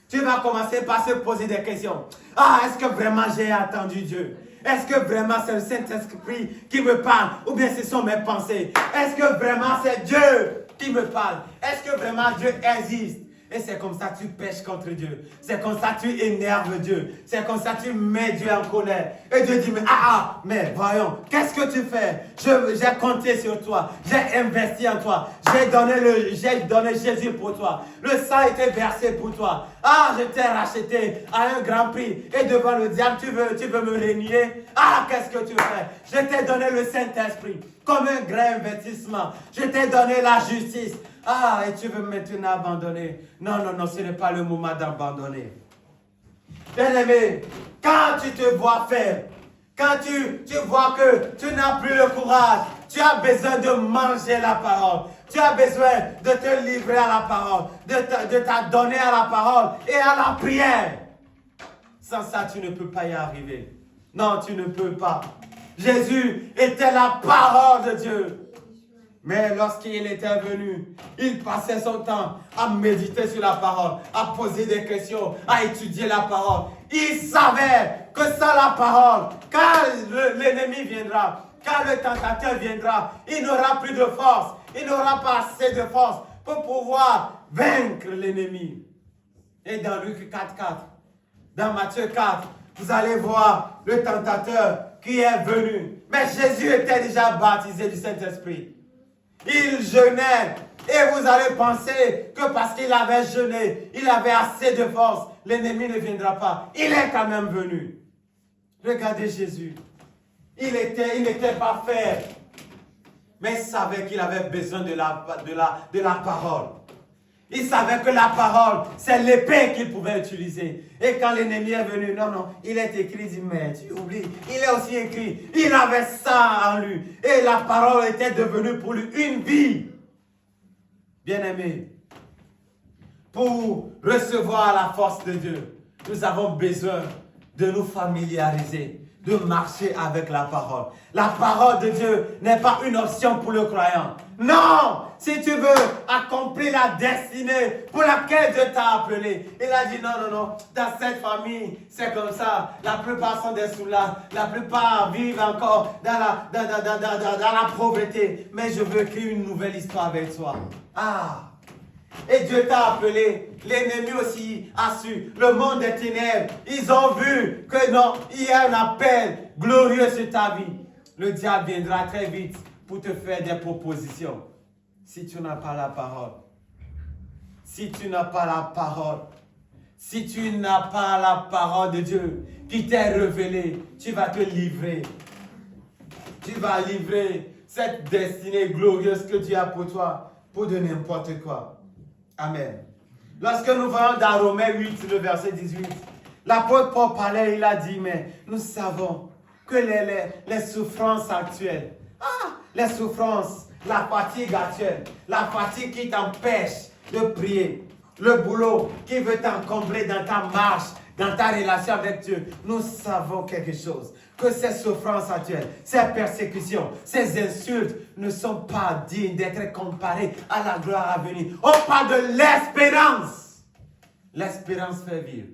Tu vas commencer par se poser des questions. Ah, est-ce que vraiment j'ai attendu Dieu? Est-ce que vraiment c'est le Saint-Esprit qui me parle? Ou bien ce sont mes pensées? Est-ce que vraiment c'est Dieu qui me parle? Est-ce que vraiment Dieu existe? Et c'est comme ça que tu pêches contre Dieu. C'est comme ça que tu énerves Dieu. C'est comme ça que tu mets Dieu en colère. Et Dieu dit, mais voyons, qu'est-ce que tu fais? J'ai compté sur toi. J'ai investi en toi. J'ai donné Jésus pour toi. Le sang a été versé pour toi. Ah, je t'ai racheté à un grand prix. Et devant le diable, tu veux me renier? Ah, qu'est-ce que tu fais? Je t'ai donné le Saint-Esprit comme un grand investissement. Je t'ai donné la justice. Ah, et tu veux maintenant abandonner? Non, ce n'est pas le moment d'abandonner. Bien-aimé, quand tu te vois faire, quand tu vois que tu n'as plus le courage, tu as besoin de manger la parole. Tu as besoin de te livrer à la parole, de t'adonner à la parole et à la prière. Sans ça, tu ne peux pas y arriver. Non, tu ne peux pas. Jésus était la parole de Dieu. Mais lorsqu'il était venu, il passait son temps à méditer sur la parole, à poser des questions, à étudier la parole. Il savait que sans la parole, quand l'ennemi viendra, quand le tentateur viendra, il n'aura plus de force. Il n'aura pas assez de force pour pouvoir vaincre l'ennemi. Et dans Luc 4:4, dans Matthieu 4, vous allez voir le tentateur qui est venu. Mais Jésus était déjà baptisé du Saint-Esprit. Il jeûnait. Et vous allez penser que parce qu'il avait jeûné, il avait assez de force, l'ennemi ne viendra pas. Il est quand même venu. Regardez Jésus. Il n'était pas fait. Mais il savait qu'il avait besoin de la parole. Il savait que la parole, c'est l'épée qu'il pouvait utiliser. Et quand l'ennemi est venu, non, il est écrit, il dit, mais tu oublies, il est aussi écrit, il avait ça en lui. Et la parole était devenue pour lui une vie. Bien-aimé, pour recevoir la force de Dieu, nous avons besoin de nous familiariser, de marcher avec la parole. La parole de Dieu n'est pas une option pour le croyant. Non! Si tu veux accomplir la destinée pour laquelle Dieu t'a appelé, il a dit non, dans cette famille, c'est comme ça. La plupart sont des soulats. La plupart vivent encore dans la pauvreté. Mais je veux écrire une nouvelle histoire avec toi. Ah! Et Dieu t'a appelé. L'ennemi aussi a su. Le monde des ténèbres, ils ont vu que non, il y a un appel glorieux sur ta vie. Le diable viendra très vite pour te faire des propositions. Si tu n'as pas la parole, si tu n'as pas la parole, si tu n'as pas la parole de Dieu qui t'est révélée, tu vas te livrer. Tu vas livrer cette destinée glorieuse que Dieu a pour toi, pour de n'importe quoi. Amen. Lorsque nous voyons dans Romains 8, le verset 18, l'apôtre Paul parlait, il a dit, mais nous savons que les souffrances actuelles, les souffrances, la fatigue actuelle, la fatigue qui t'empêche de prier, le boulot qui veut t'encombrer dans ta marche, dans ta relation avec Dieu, nous savons quelque chose, que ces souffrances actuelles, ces persécutions, ces insultes ne sont pas dignes d'être comparées à la gloire à venir. On parle de l'espérance. L'espérance fait vivre.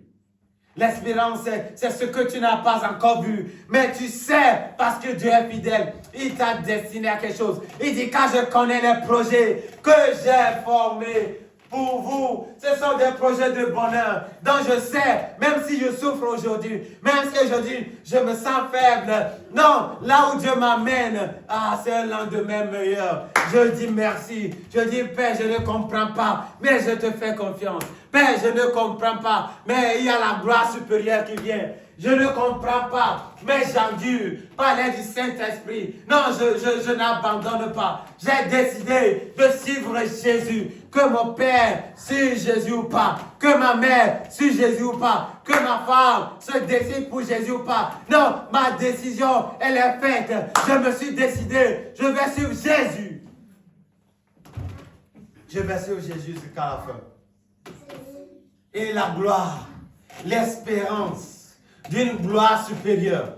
L'espérance, c'est ce que tu n'as pas encore vu. Mais tu sais, parce que Dieu est fidèle, il t'a destiné à quelque chose. Il dit, quand je connais les projets que j'ai formés pour vous, ce sont des projets de bonheur. Donc je sais, même si je souffre aujourd'hui, même si aujourd'hui je me sens faible, non, là où Dieu m'amène, c'est un lendemain meilleur. Je dis merci. Je dis, Père, je ne comprends pas, mais je te fais confiance. Père, je ne comprends pas, mais il y a la gloire supérieure qui vient. Je ne comprends pas, mais j'endure par l'aide du Saint-Esprit. Non, je n'abandonne pas. J'ai décidé de suivre Jésus. Que mon père suive Jésus ou pas. Que ma mère suive Jésus ou pas. Que ma femme se décide pour Jésus ou pas. Non, ma décision, elle est faite. Je me suis décidé. Je vais suivre Jésus. Je vais suivre Jésus jusqu'à la fin. Et la gloire, l'espérance d'une gloire supérieure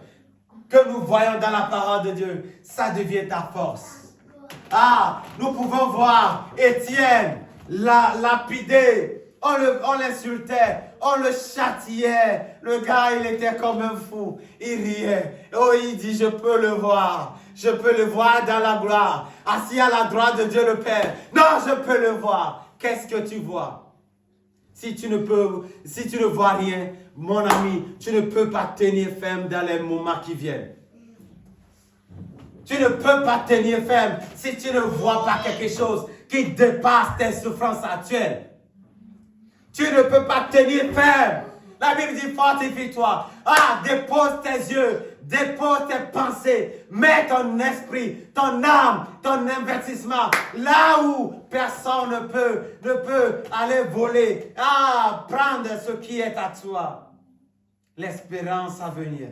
que nous voyons dans la parole de Dieu, ça devient ta force. Nous pouvons voir Étienne lapidé, on l'insultait, On le châtiait. Le gars, il était comme un fou. Il riait. Oh, il dit, je peux le voir. Je peux le voir dans la gloire. Assis à la droite de Dieu le Père. Non, je peux le voir. Qu'est-ce que tu vois? Si tu ne vois rien, mon ami, tu ne peux pas tenir ferme dans les moments qui viennent. Tu ne peux pas tenir ferme si tu ne vois pas quelque chose qui dépasse tes souffrances actuelles. Tu ne peux pas tenir ferme. La Bible dit fortifie-toi. Ah, dépose tes yeux, dépose tes pensées, mets ton esprit, ton âme, ton investissement là où personne ne peut aller voler. Ah, prendre ce qui est à toi. L'espérance à venir,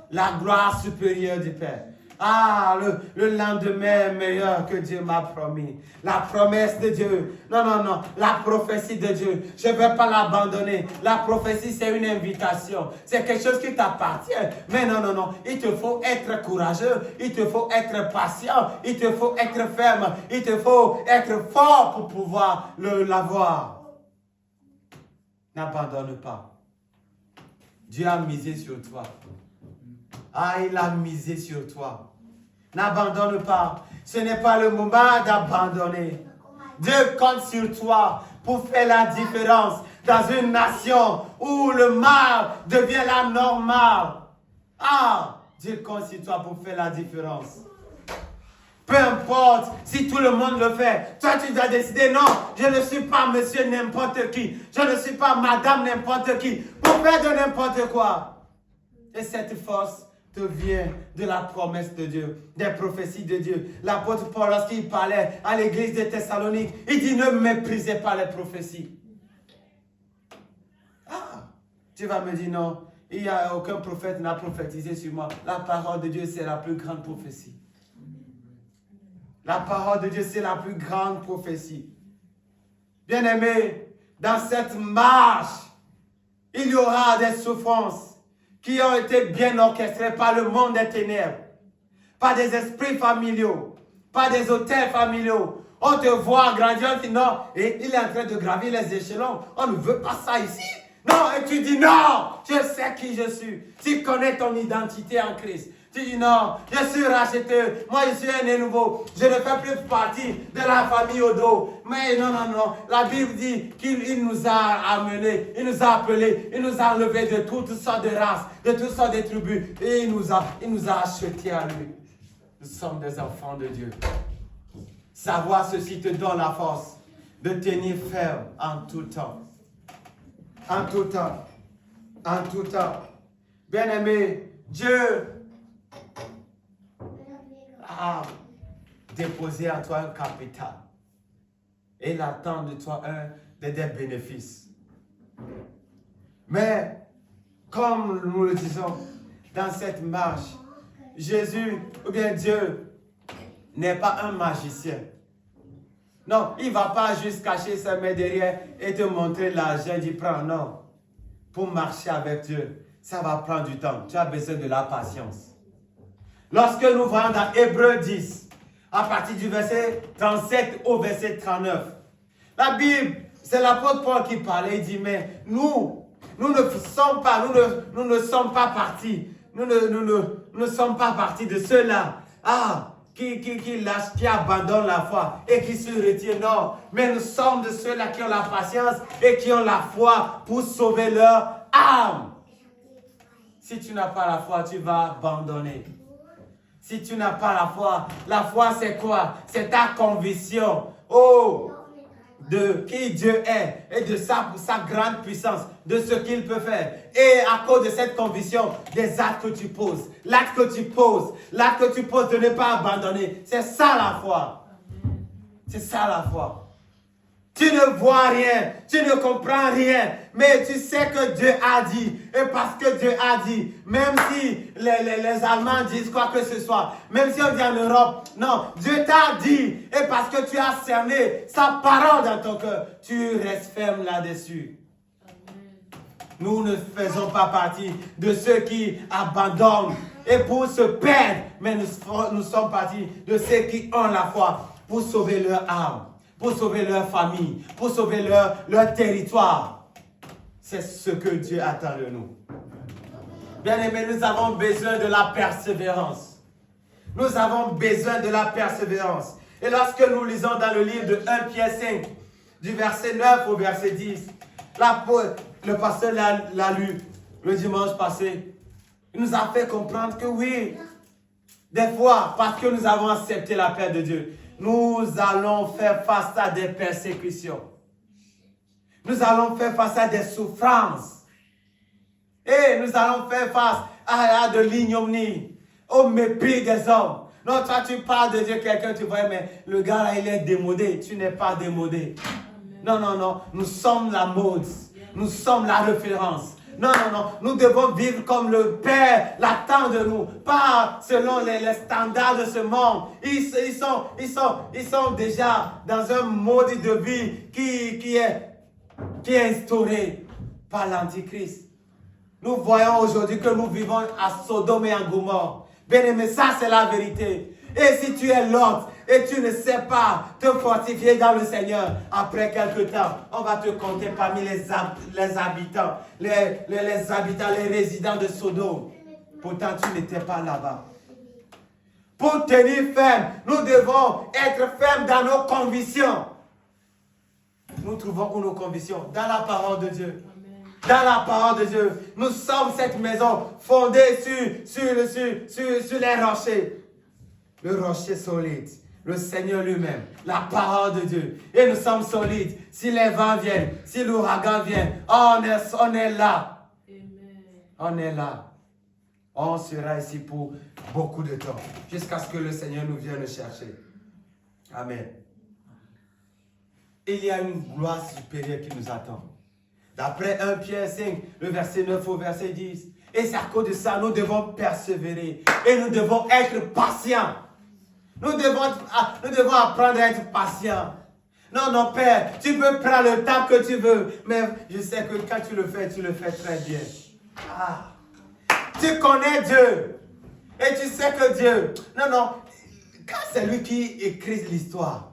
la gloire supérieure du Père. Ah, le lendemain meilleur que Dieu m'a promis. La promesse de Dieu. Non, non, non. La prophétie de Dieu. Je ne vais pas l'abandonner. La prophétie, c'est une invitation. C'est quelque chose qui t'appartient. Mais non, non, non. Il te faut être courageux. Il te faut être patient. Il te faut être ferme. Il te faut être fort pour pouvoir l'avoir. N'abandonne pas. Dieu a misé sur toi. Ah, il a misé sur toi. N'abandonne pas. Ce n'est pas le moment d'abandonner. Dieu compte sur toi pour faire la différence dans une nation où le mal devient la normale. Ah, Dieu compte sur toi pour faire la différence. Peu importe si tout le monde le fait. Toi, tu dois décider, non, je ne suis pas monsieur n'importe qui. Je ne suis pas madame n'importe qui. Pour faire de n'importe quoi. Et cette force te vient de la promesse de Dieu, des prophéties de Dieu. L'apôtre Paul, lorsqu'il parlait à l'église de Thessalonique, il dit, ne méprisez pas les prophéties. Ah, tu vas me dire, non, il n'y a aucun prophète n'a prophétisé sur moi. La parole de Dieu, c'est la plus grande prophétie. La parole de Dieu, c'est la plus grande prophétie. Bien-aimés, dans cette marche, il y aura des souffrances qui ont été bien orchestrés par le monde des ténèbres, par des esprits familiaux, par des hôtels familiaux. On te voit grandir, on dit non, et il est en train de gravir les échelons. On ne veut pas ça ici. Non, et tu dis non, je sais qui je suis. Tu connais ton identité en Christ. Tu dis non, je suis racheté, moi je suis un né nouveau, je ne fais plus partie de la famille au dos. Mais non, non, non, la Bible dit qu'il nous a amenés, il nous a appelés, il nous a enlevés de toutes sortes de races, de toutes sortes de tribus, et il nous a achetés à lui. Nous sommes des enfants de Dieu. Savoir ceci te donne la force de tenir ferme en tout temps. En tout temps. En tout temps. Bien-aimé, Dieu a déposé à toi un capital. Et il attend de toi des bénéfices. Mais, comme nous le disons, dans cette marche, Jésus, ou bien Dieu, n'est pas un magicien. Non, il ne va pas juste cacher sa main derrière et te montrer l'argent, il prend. Non. Pour marcher avec Dieu, ça va prendre du temps. Tu as besoin de la patience. Lorsque nous voyons dans Hébreux 10, à partir du verset 37 au verset 39, la Bible, c'est l'apôtre Paul qui parlait, il dit, mais nous ne sommes pas partis. Nous ne sommes pas partis de ceux-là. Qui lâchent, qui abandonnent la foi et qui se retirent. Non, mais nous sommes de ceux-là qui ont la patience et qui ont la foi pour sauver leur âme. Si tu n'as pas la foi, tu vas abandonner. Si tu n'as pas la foi c'est quoi? C'est ta conviction. De qui Dieu est et de sa grande puissance, de ce qu'il peut faire. Et à cause de cette conviction, des actes que tu poses, l'acte que tu poses de ne pas abandonner, c'est ça la foi. C'est ça la foi. Tu ne vois rien, tu ne comprends rien, mais tu sais que Dieu a dit. Et parce que Dieu a dit, même si les Allemands disent quoi que ce soit, même si on dit en Europe, non, Dieu t'a dit. Et parce que tu as cerné sa parole dans ton cœur, tu restes ferme là-dessus. Nous ne faisons pas partie de ceux qui abandonnent et pour se perdre, mais nous sommes partis de ceux qui ont la foi pour sauver leur âme, pour sauver leur famille, pour sauver leur territoire. C'est ce que Dieu attend de nous. Bien-aimés, nous avons besoin de la persévérance. Nous avons besoin de la persévérance. Et lorsque nous lisons dans le livre de 1 Pierre 5, du verset 9 au verset 10, le pasteur l'a lu le dimanche passé. Il nous a fait comprendre que oui, des fois, parce que nous avons accepté la paix de Dieu, nous allons faire face à des persécutions. Nous allons faire face à des souffrances. Et nous allons faire face à de l'ignominie, au mépris des hommes. Non, toi tu parles de Dieu, quelqu'un, tu vois, mais le gars là, il est démodé. Tu n'es pas démodé. Non, non, non. Nous sommes la mode. Nous sommes la référence. Non, non, non. Nous devons vivre comme le Père l'attend de nous. Pas selon les standards de ce monde. Ils sont déjà dans un mode de vie qui est instauré par l'Antichrist. Nous voyons aujourd'hui que nous vivons à Sodome et à Gomorrhe. Bien aimé, ça c'est la vérité. Et si tu es Lot et tu ne sais pas te fortifier dans le Seigneur, après quelque temps, on va te compter parmi les habitants, les habitants, les résidents de Sodome. Pourtant, tu n'étais pas là-bas. Pour tenir ferme, nous devons être fermes dans nos convictions. Nous trouvons où nos convictions? Dans la parole de Dieu. Dans la parole de Dieu. Nous sommes cette maison fondée sur les rochers. Le rocher solide. Le Seigneur lui-même. La parole de Dieu. Et nous sommes solides. Si les vents viennent, si l'ouragan vient, on est là. On est là. On sera ici pour beaucoup de temps. Jusqu'à ce que le Seigneur nous vienne chercher. Amen. Il y a une gloire supérieure qui nous attend. D'après 1 Pierre 5, le verset 9 au verset 10. Et c'est à cause de ça, nous devons persévérer. Et nous devons être patients. Nous devons apprendre à être patients. Non, non, Père, tu peux prendre le temps que tu veux. Mais je sais que quand tu le fais très bien. Ah. Tu connais Dieu. Et tu sais que Dieu... Non, non. Quand c'est lui qui écrit l'histoire.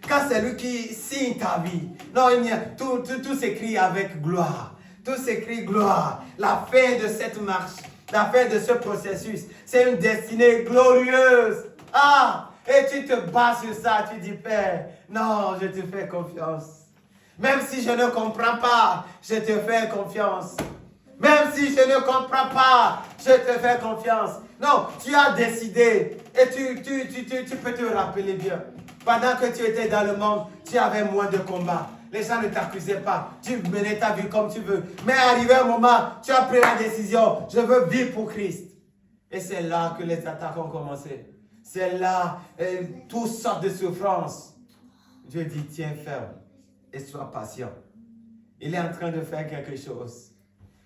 Quand c'est lui qui signe ta vie. Non, tout s'écrit avec gloire. Tout s'écrit gloire. La fin de cette marche. La fin de ce processus. C'est une destinée glorieuse. Ah! Et tu te bats sur ça. Tu dis, Père, non, je te fais confiance. Même si je ne comprends pas, je te fais confiance. Même si je ne comprends pas, je te fais confiance. Non, tu as décidé. Et tu peux te rappeler bien. Pendant que tu étais dans le monde, tu avais moins de combats. Les gens ne t'accusaient pas. Tu menais ta vie comme tu veux. Mais arrivé un moment, tu as pris la décision. Je veux vivre pour Christ. Et c'est là que les attaques ont commencé. C'est là, toutes sortes de souffrances. Dieu dit, tiens ferme et sois patient. Il est en train de faire quelque chose.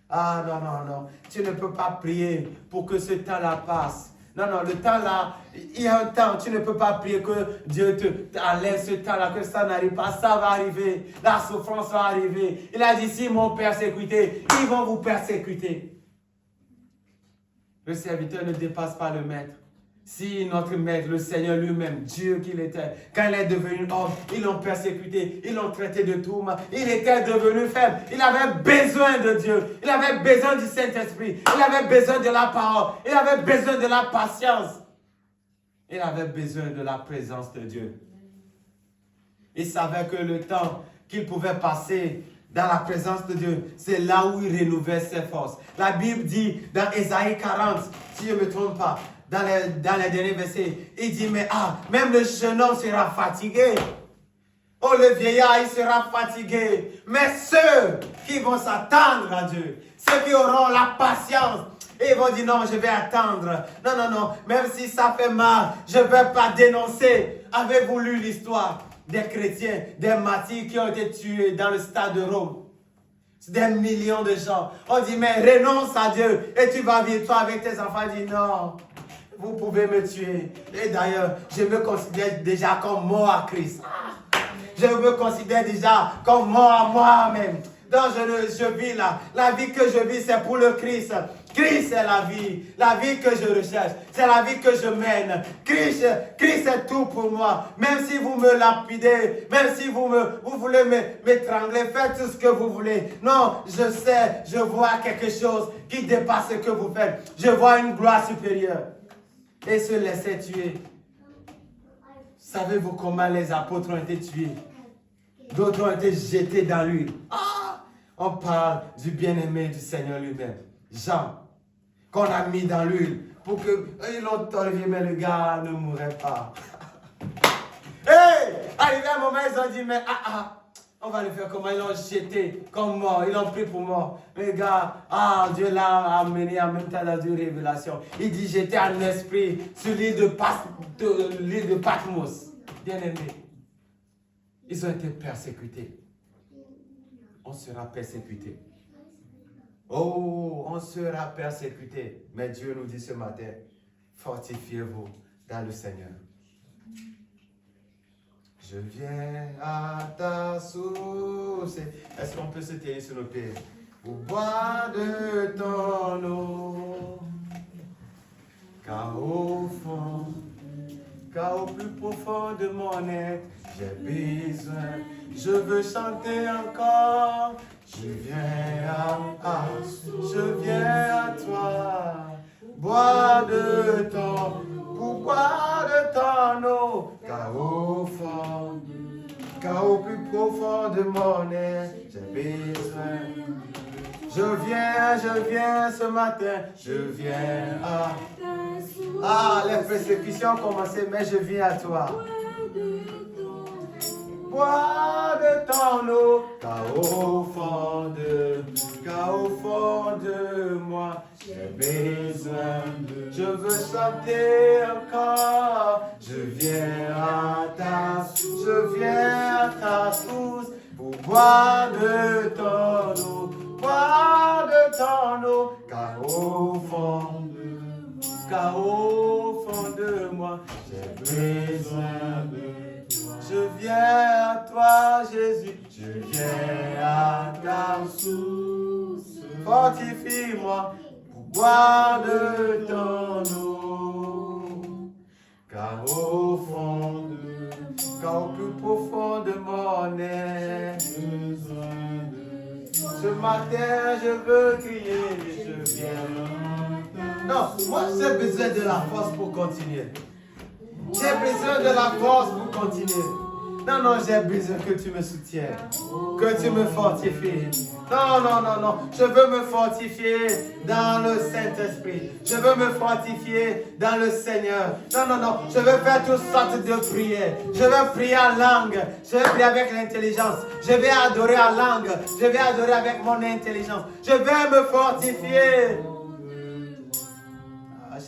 Ah non, non, non. Tu ne peux pas prier pour que ce temps-là passe. Non, non, le temps-là, il y a un temps. Tu ne peux pas prier que Dieu te enlève ce temps-là, que ça n'arrive pas. Ça va arriver. La souffrance va arriver. Il a dit, s'ils m'ont persécuté, ils vont vous persécuter. Le serviteur ne dépasse pas le maître. Si notre maître, le Seigneur lui-même, Dieu qu'il était, quand il est devenu homme, ils l'ont persécuté, ils l'ont traité de tout mal. Il était devenu faible. Il avait besoin de Dieu. Il avait besoin du Saint-Esprit. Il avait besoin de la parole. Il avait besoin de la patience. Il avait besoin de la présence de Dieu. Il savait que le temps qu'il pouvait passer dans la présence de Dieu, c'est là où il renouvelait ses forces. La Bible dit dans Ésaïe 40, si je ne me trompe pas, dans les derniers versets, il dit, mais même le jeune homme sera fatigué. Oh, le vieillard, il sera fatigué. Mais ceux qui vont s'attendre à Dieu, ceux qui auront la patience, et ils vont dire, non, je vais attendre. Non, non, non, même si ça fait mal, je ne vais pas dénoncer. Avez-vous lu l'histoire des chrétiens, des martyrs qui ont été tués dans le stade de Rome? C'est des millions de gens. On dit, mais renonce à Dieu et tu vas vivre toi avec tes enfants. Il dit, non. Vous pouvez me tuer. Et d'ailleurs, je me considère déjà comme mort à Christ. Je me considère déjà comme mort à moi-même. Donc je vis là. La vie que je vis, c'est pour le Christ. Christ est la vie que je recherche, c'est la vie que je mène. Christ est tout pour moi. Même si vous me lapidez, même si vous voulez m'étrangler, faites tout ce que vous voulez. Non, je sais, je vois quelque chose qui dépasse ce que vous faites. Je vois une gloire supérieure. Et se laisser tuer. Savez-vous comment les apôtres ont été tués? D'autres ont été jetés dans l'huile. On parle du bien-aimé du Seigneur lui-même. Jean, qu'on a mis dans l'huile pour que ils l'ont tordu, mais le gars ne mourrait pas. Hey! Arrivé un moment, ils ont dit, mais on va le faire comment? Ils l'ont jeté comme mort, ils l'ont pris pour mort. Le gars, Dieu l'a amené en même temps dans une révélation. Il dit, j'étais en esprit sur l'île de Patmos. Bien-aimé, ils ont été persécutés. On sera persécuté. Oh, on sera persécuté. Mais Dieu nous dit ce matin, fortifiez-vous dans le Seigneur. Je viens à ta source. Est-ce qu'on peut se tenir sur nos pieds pour boire de ton eau? Car au fond, car au plus profond de mon être, j'ai besoin. Je veux chanter encore. Je viens à toi, boire de ton eau, car au plus profond de mon être, j'ai besoin. Je viens ce matin, je viens à... les persécutions ont commencé, mais je viens à toi. Bois de ton eau, car au fond de moi, j'ai besoin. Je veux chanter encore. Je viens à ta source pour boire de ton eau, car au fond de moi, j'ai besoin de toi. Je viens à toi, Jésus, je viens à ta source. Fortifie-moi pour boire de ton eau, car au plus profond de mon être, ce matin je veux crier, je viens. Non, moi j'ai besoin de la force pour continuer. J'ai besoin de la force pour continuer. Non, j'ai besoin que tu me soutiennes, que tu me fortifies. Non. Je veux me fortifier dans le Saint-Esprit. Je veux me fortifier dans le Seigneur. Non. Je veux faire toutes sortes de prières. Je veux prier en langue. Je veux prier avec l'intelligence. Je vais adorer en langue. Je vais adorer avec mon intelligence. Je veux me fortifier.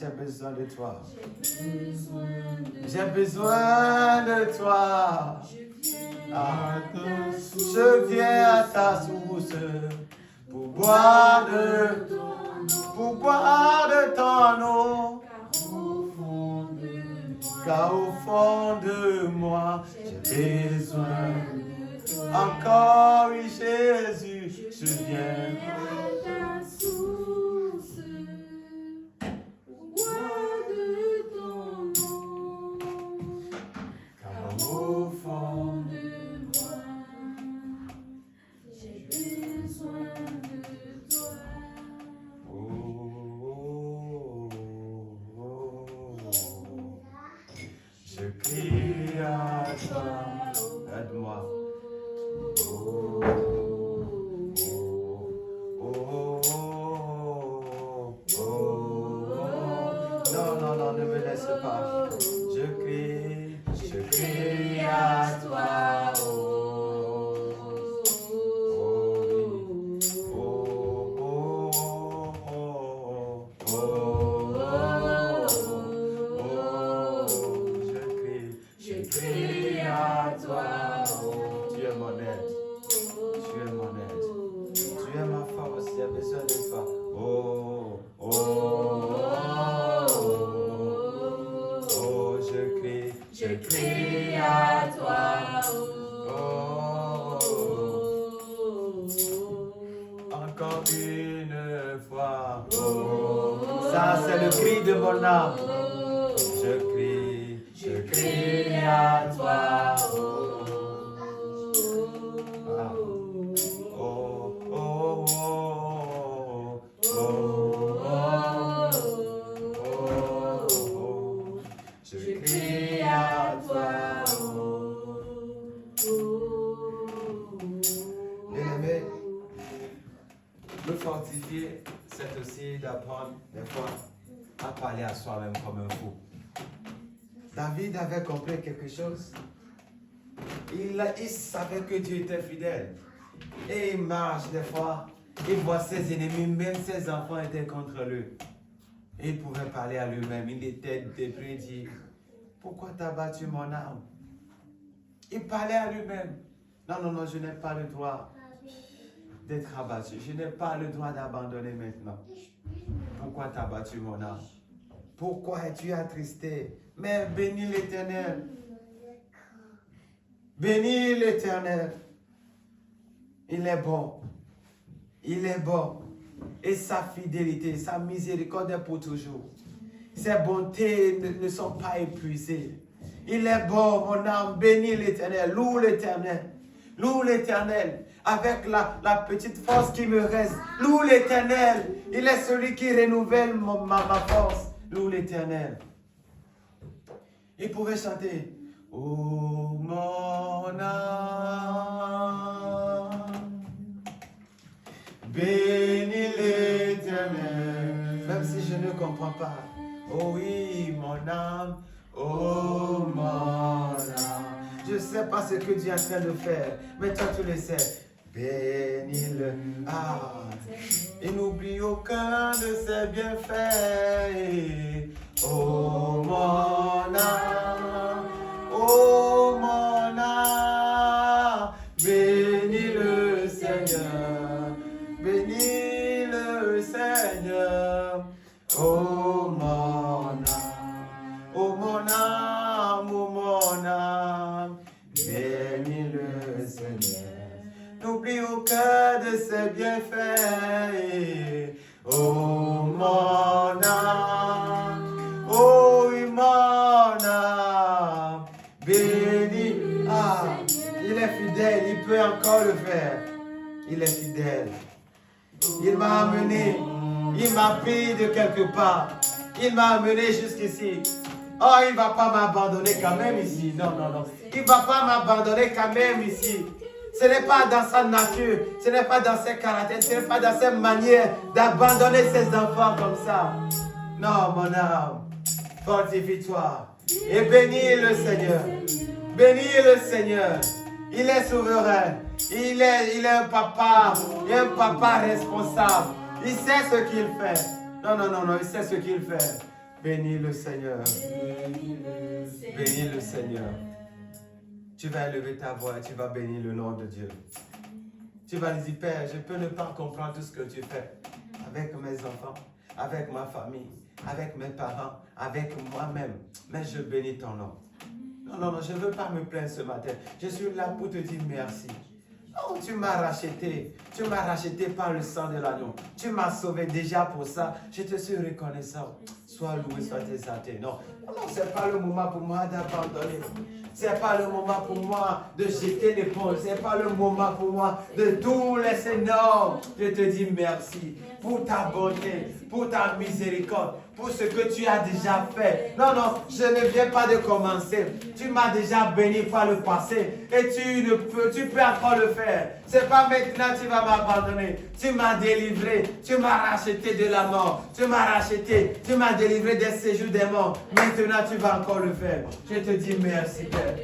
J'ai besoin de toi. J'ai besoin de toi. Je viens à ta source pour boire de ton eau. Car au fond de moi, j'ai besoin. Encore, oui, Jésus, je viens. Au fond de moi, j'ai besoin de toi. Je crie à toi, aide-moi. Non, ne me laisse pas. Je crie à toi. Je crie à toi. Tu es mon aide. Tu es ma force. J'ai besoin de toi. Je crie à toi. Encore une fois. c'est le cri de mon âme. Je crie à toi. Je crie à toi. Bien-aimé, me fortifier, c'est aussi d'apprendre des fois à parler à soi-même comme un fou. David avait compris quelque chose. Il savait que Dieu était fidèle. Et il marche des fois. Il voit ses ennemis, même ses enfants étaient contre lui. Et il pouvait parler à lui-même. Il était déprimé, il dit, pourquoi t'as battu mon âme? Il parlait à lui-même. Non, je n'ai pas le droit d'être abattu. Je n'ai pas le droit d'abandonner maintenant. Pourquoi t'as battu mon âme? Pourquoi es-tu attristé? Mais bénis l'Éternel. Bénis l'Éternel. Il est bon. Il est bon. Et sa fidélité, sa miséricorde est pour toujours. Ses bontés ne sont pas épuisées. Il est bon, mon âme. Bénis l'Éternel. Loue l'Éternel. Loue l'Éternel. Avec la petite force qui me reste. Loue l'Éternel. Il est celui qui renouvelle ma force. Loue l'Éternel. Il pouvait chanter. Oh mon âme, bénis l'Éternel. Même si je ne comprends pas. Oh oui, mon âme. Oh mon âme. Je ne sais pas ce que Dieu est en train de faire. Mais toi tu le sais. Bénis-le. Et n'oublie aucun de ses bienfaits. Oh mon âme, oh mon âme, bénis le Seigneur, bénis le Seigneur. Oh mon âme, oh mon âme, oh mon âme, bénis le Seigneur. N'oublie aucun de ses bienfaits. Oh mon âme, oh oui, mon âme, bénis. Il est fidèle, il peut encore le faire. Il est fidèle. Il m'a amené, il m'a pris de quelque part. Il m'a amené jusqu'ici. Oh, il ne va pas m'abandonner quand même ici. Non. Il ne va pas m'abandonner quand même ici. Ce n'est pas dans sa nature, ce n'est pas dans ses caractères, ce n'est pas dans ses manières d'abandonner ses enfants comme ça. Non, mon âme, fortifie-toi et bénis le Seigneur. Bénis le Seigneur. Il est souverain. Il est un papa responsable. Il sait ce qu'il fait. Non, il sait ce qu'il fait. Bénis le Seigneur. Bénis le Seigneur. Tu vas élever ta voix et tu vas bénir le nom de Dieu. Tu vas lui dire, Père, je peux ne pas comprendre tout ce que tu fais avec mes enfants, avec ma famille, avec mes parents, avec moi-même. Mais je bénis ton nom. Non, je ne veux pas me plaindre ce matin. Je suis là pour te dire merci. Oh, tu m'as racheté. Tu m'as racheté par le sang de l'agneau. Tu m'as sauvé déjà pour ça. Je te suis reconnaissant. Sois loué, sois exalté. Non, ce n'est pas le moment pour moi d'abandonner. Ce n'est pas le moment pour moi de jeter l'épaule. Ce n'est pas le moment pour moi de tout laisser. Non, je te dis merci pour ta bonté, pour ta miséricorde, pour ce que tu as déjà fait. Non, je ne viens pas de commencer. Tu m'as déjà béni par le passé et tu peux encore le faire. Ce n'est pas maintenant que tu vas m'abandonner. Tu m'as délivré, tu m'as racheté de la mort. Tu m'as racheté, tu m'as délivré des séjours des morts. Maintenant tu vas encore le faire. Je te dis merci, Père.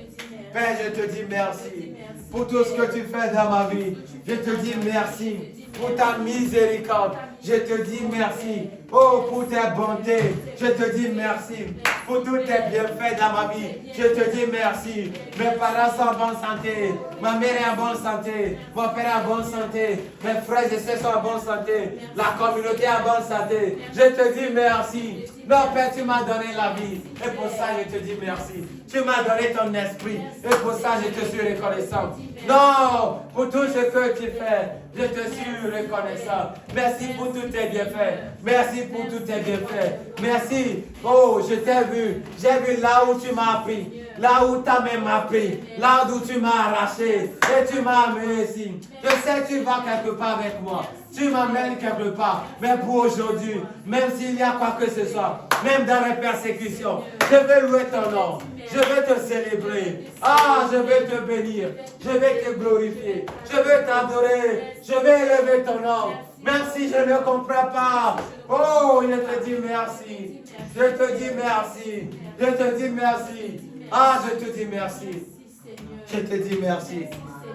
Père, je te dis merci pour tout ce que tu fais dans ma vie. Je te dis merci pour ta miséricorde. Je te dis merci. Oh, pour tes bontés. Je te dis merci pour tous tes bienfaits dans ma vie. Je te dis merci. Mes parents sont en bonne santé. Ma mère est en bonne santé. Mon père est en bonne santé. Mes frères et sœurs sont en bonne santé. La communauté est en bonne santé. Je te dis merci. Non, Père, tu m'as donné la vie. Et pour ça, je te dis merci. Tu m'as donné ton esprit. Et pour ça, je te suis reconnaissant. Non, pour tout ce que tu fais. Je te suis reconnaissant. Merci pour tous tes bienfaits. Merci pour tous tes bienfaits. Merci. Oh, je t'ai vu. J'ai vu là où tu m'as pris. Là où ta main m'a pris. Là où tu m'as arraché. Et tu m'as amené ici. Je sais que tu vas quelque part avec moi. Tu m'amènes quelque part. Mais pour aujourd'hui, même s'il y a quoi que ce soit, même dans les persécutions, je vais louer ton nom. Je vais te célébrer. Ah, je vais te bénir. Je vais te glorifier. Je vais t'adorer. Je vais élever ton nom. Même si je ne comprends pas. Oh, je te dis merci. Je te dis merci. Je te dis merci. Ah, je te dis merci. Je te dis merci.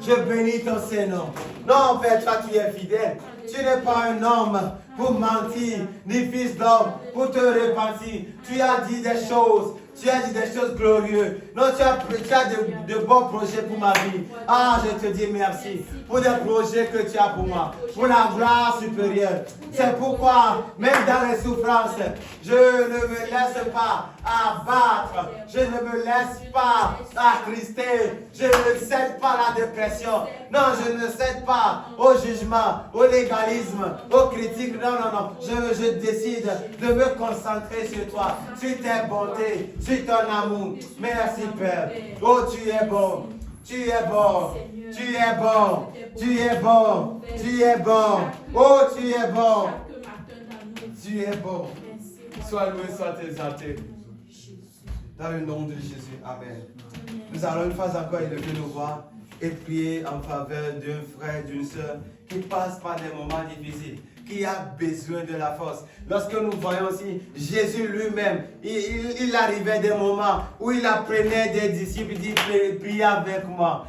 Je bénis ton Saint-Nom. Non, Père, toi tu es fidèle. Tu n'es pas un homme pour mentir, ni fils d'homme pour te repentir. Tu as dit des choses. Tu as dit des choses glorieuses. Non, tu as de bons projets pour ma vie. Ah, je te dis merci pour des projets que tu as pour moi. Pour la gloire supérieure. C'est pourquoi, même dans les souffrances, je ne me laisse pas abattre. Je ne me laisse pas attrister. Je ne cède pas à la dépression. Non, je ne cède pas au jugement, au légalisme, aux critiques. Non, non, non. Je décide de me concentrer sur toi, sur tes bontés, sur ton amour. Merci, Père. Oh, tu es bon. Tu es bon. Tu es bon. Tu es bon. Tu es bon. Oh, tu es bon. Tu es bon. Sois loué, sois exalté. Dans le nom de Jésus. Amen. Nous allons une fois encore élever nos voix et prier en faveur d'un frère, d'une soeur qui passe par des moments difficiles, qui a besoin de la force. Lorsque nous voyons aussi Jésus lui-même, il arrivait des moments où il apprenait des disciples, il dit, priez avec moi,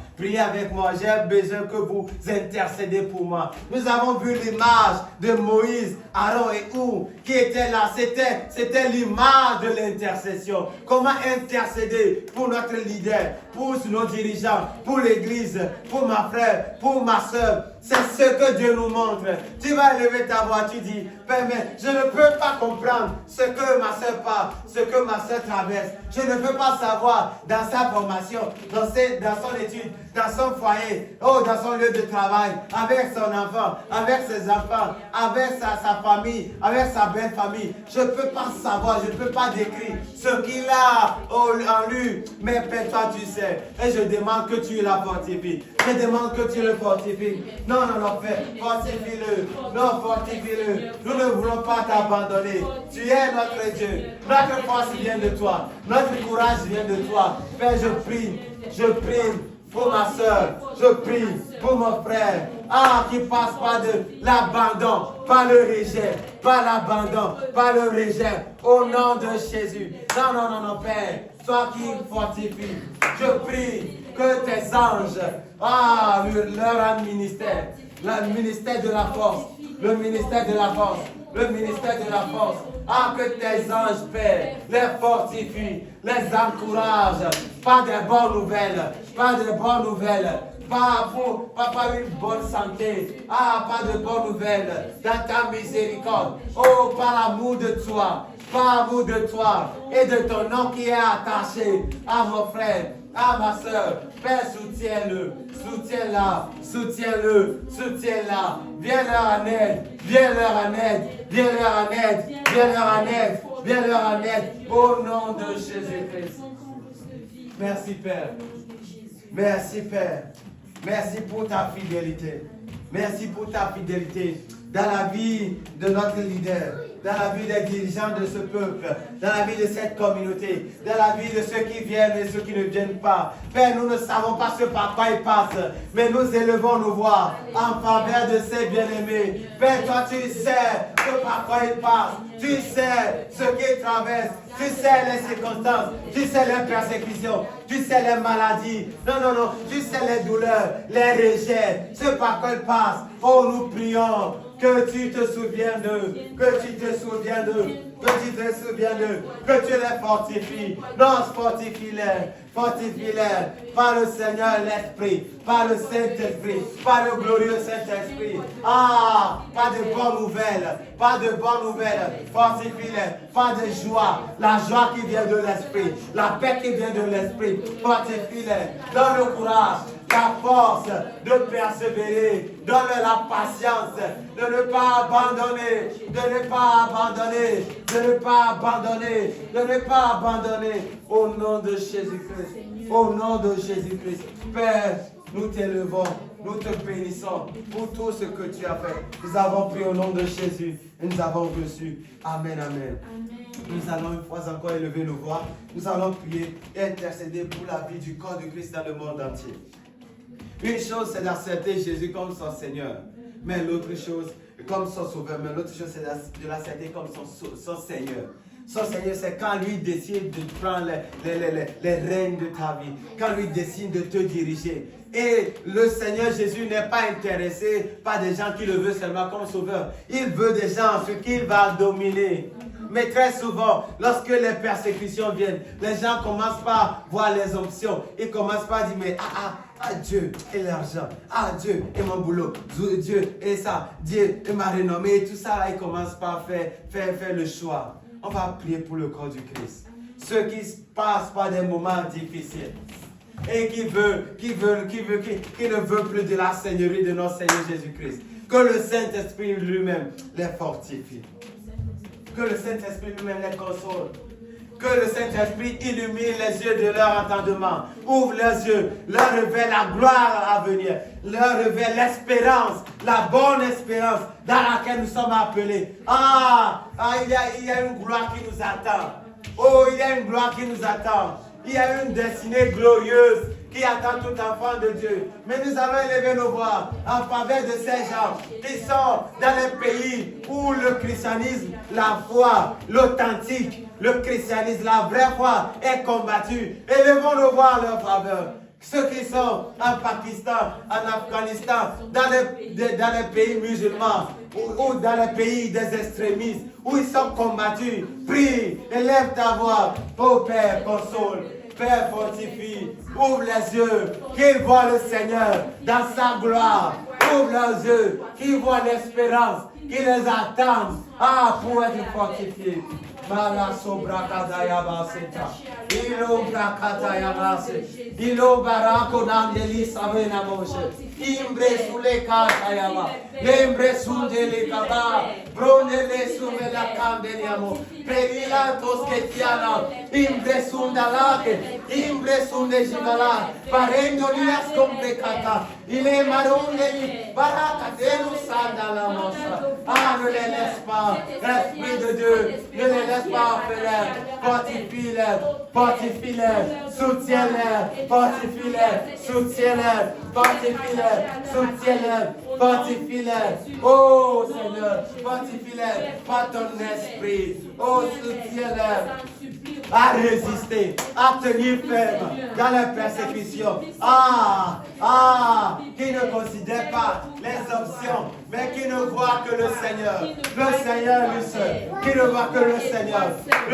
j'ai besoin que vous intercédez pour moi. Nous avons vu l'image de Moïse, Aaron et Our qui étaient là. C'était l'image de l'intercession. Comment intercéder pour notre leader, pour nos dirigeants, pour l'église, pour ma frère, pour ma soeur. C'est ce que Dieu nous montre. Tu vas lever ta voix, tu dis, Père, mais je ne peux pas comprendre ce que ma soeur parle, ce que ma soeur traverse. Je ne peux pas savoir dans sa formation, dans son étude, dans son foyer, oh, dans son lieu de travail, avec son enfant, avec ses enfants, avec sa famille, avec sa belle famille. Je ne peux pas savoir, je ne peux pas décrire ce qu'il a en lui. Mais Père, toi tu sais. Et je demande que tu la fortifies. Je demande que tu le fortifies. Non, non, non, Père, fortifie-le. Non, fortifie-le. Nous ne voulons pas t'abandonner. Tu es notre Dieu. Notre force vient de toi. Notre courage vient de toi. Père, je prie pour ma soeur, je prie pour mon frère, qui passe pas de l'abandon, pas le rejet, pas l'abandon, pas le rejet, au nom de Jésus. Non, non, non, non, Père, toi qui fortifie, je prie que tes anges, leur ministère, le ministère de la force, le ministère de la force, le ministère de la force, que tes anges, Père, les fortifient, les encouragent, pas de bonnes nouvelles, pas de bonnes nouvelles, pas une bonne santé, pas de bonnes nouvelles, dans ta miséricorde, oh, par l'amour de toi, par l'amour de toi et de ton nom qui est attaché à mon frère, à ma soeur. Père, soutiens-le, soutiens-la, soutiens-le, soutiens-la. Viens leur en aide, viens leur en aide, viens leur en aide, viens leur en aide, viens leur en aide. Au nom de Jésus-Christ. Merci Père. Merci Père. Merci pour ta fidélité. Merci pour ta fidélité dans la vie de notre leader, dans la vie des dirigeants de ce peuple, dans la vie de cette communauté, dans la vie de ceux qui viennent et ceux qui ne viennent pas. Père, nous ne savons pas ce par quoi ils passent, mais nous élevons nos voix en faveur de ces bien-aimés. Père, toi tu sais ce par quoi ils passent, tu sais ce qu'ils traversent, tu sais les circonstances, tu sais les persécutions, tu sais les maladies, non, tu sais les douleurs, les rejets, ce par quoi ils passent. Oh, nous prions que tu te souviennes d'eux, que tu te souviens d'eux, que tu te souviens d'eux, que tu les fortifies. Non, fortifie-les par le Seigneur l'Esprit, par le Saint-Esprit, par le glorieux Saint-Esprit. Pas de bonnes nouvelles, fortifie-les, pas de joie, la joie qui vient de l'Esprit, la paix qui vient de l'Esprit, fortifie-les, donne le courage, ta force de persévérer. Donne-leur la patience de ne pas abandonner, de ne pas abandonner, de ne pas abandonner, de ne pas abandonner. Au nom de Jésus-Christ, au nom de Jésus-Christ. Père, nous t'élevons, nous te bénissons pour tout ce que tu as fait. Nous avons pris au nom de Jésus et nous avons reçu. Amen, amen. Nous allons une fois encore élever nos voix. Nous allons prier et intercéder pour la vie du corps de Christ dans le monde entier. Une chose, c'est d'accepter Jésus comme son Seigneur. Mais l'autre chose, comme son Sauveur. Mais l'autre chose, c'est de l'accepter comme son Seigneur. Son Seigneur, c'est quand lui décide de prendre les rênes de ta vie. Quand lui décide de te diriger. Et le Seigneur Jésus n'est pas intéressé par des gens qui le veulent seulement comme sauveur. Il veut des gens sur qui il va dominer. Mais très souvent, lorsque les persécutions viennent, les gens commencent par voir les options. Ils commencent par dire, mais Dieu et l'argent, Dieu et mon boulot, Dieu et ça, Dieu et ma renommée, et tout ça, là, ils commencent par faire le choix. On va prier pour le corps du Christ. Ceux qui passent par des moments difficiles et qui ne veulent plus de la Seigneurie de notre Seigneur Jésus-Christ. Que le Saint-Esprit lui-même les fortifie. Que le Saint-Esprit lui-même les console. Que le Saint-Esprit illumine les yeux de leur entendement. Ouvre leurs yeux, leur révèle la gloire à venir. Leur révèle l'espérance, la bonne espérance dans laquelle nous sommes appelés. Il y a une gloire qui nous attend. Oh, il y a une gloire qui nous attend. Il y a une destinée glorieuse qui attend tout enfant de Dieu. Mais nous allons élever nos voix en faveur de ces gens qui sont dans les pays où le christianisme, la foi, l'authentique, le christianisme, la vraie foi est combattu. Élevons nos voix en leur faveur. Ceux qui sont en Pakistan, en Afghanistan, dans les pays musulmans ou dans les pays des extrémistes où ils sont combattus, prie, élève ta voix. Oh Père, console. Père, fortifie, ouvre les yeux, qu'ils voient le Seigneur dans sa gloire. Ouvre leurs yeux, qu'ils voient l'espérance, qu'ils les attendent pour être fortifiés. Mala sobra kadaya baseta. Ilo brakataya base. Ilo barako namdeli savena moshe. Imbre sule kataya ba. Lembre sundele kaba. Bronele sumela kandeliamo. Perila tosketiana. Imbre sundalake. Imbre sunde jivala. Parendo lias comprecata. Ile marondeli. Baraka delu sandala mosa. Ne les laisse pas. Esprit de Dieu. Ne les laisse pas orphelins. Fortifie-les, soutiens-les, fortifie-les, soutiens-les, fortifie-les, soutiens-les, fortifie-les. Oh Seigneur, fortifie-les par ton esprit. Oh, soutiens-les à résister, à tenir ferme dans les persécutions. Qui ne considère pas les options, mais qui ne voit que le Seigneur lui seul, qui ne voit que le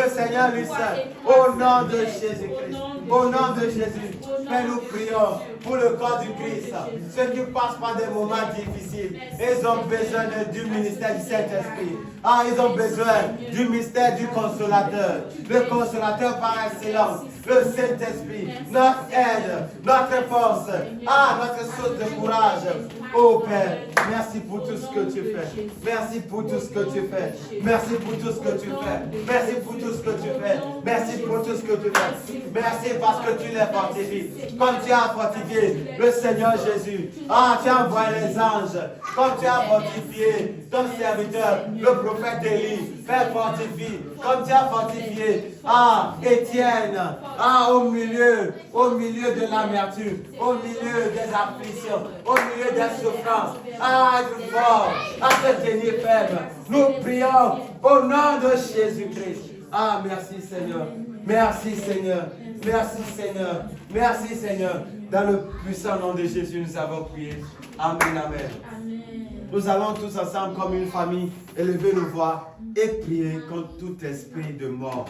Seigneur lui seul. Au nom de Jésus-Christ, au nom de Jésus, Père, nous prions pour le corps du Christ. Ceux qui passent par des moments difficiles, ils ont besoin du ministère du Saint-Esprit. Ils ont besoin du mystère du consolateur. Le consolateur par excellence, le Saint-Esprit, notre aide, notre force, notre source de courage. Oh Père, merci pour tout ce que tu fais. Merci pour tout ce que tu fais. Merci pour tout ce que tu fais. Merci pour tout ce que tu fais. Merci pour tout ce que tu fais. Merci parce que tu les fortifies. Comme tu as fortifié le Seigneur Jésus. Tu as envoyé les anges. Comme tu as fortifié ton serviteur, le prophète Élie. Père, fortifie. Comme tu as fortifié Étienne. Au milieu de l'amertume. Au milieu des afflictions. Au milieu des souffrances. Être fort. À se tenir ferme. Nous prions au nom de Jésus-Christ. Merci Seigneur. Merci Seigneur. Merci Seigneur. Merci Seigneur. Dans le puissant nom de Jésus, nous avons prié. Amen, amen. Amen. Nous allons tous ensemble comme une famille élever nos voix et prier contre tout esprit de mort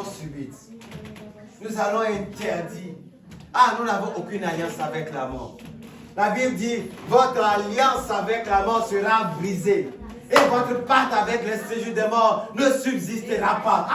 subite. Nous allons interdire. Nous n'avons aucune alliance avec la mort. La Bible dit, votre alliance avec la mort sera brisée. Et votre pacte avec les séjours des morts ne subsistera pas.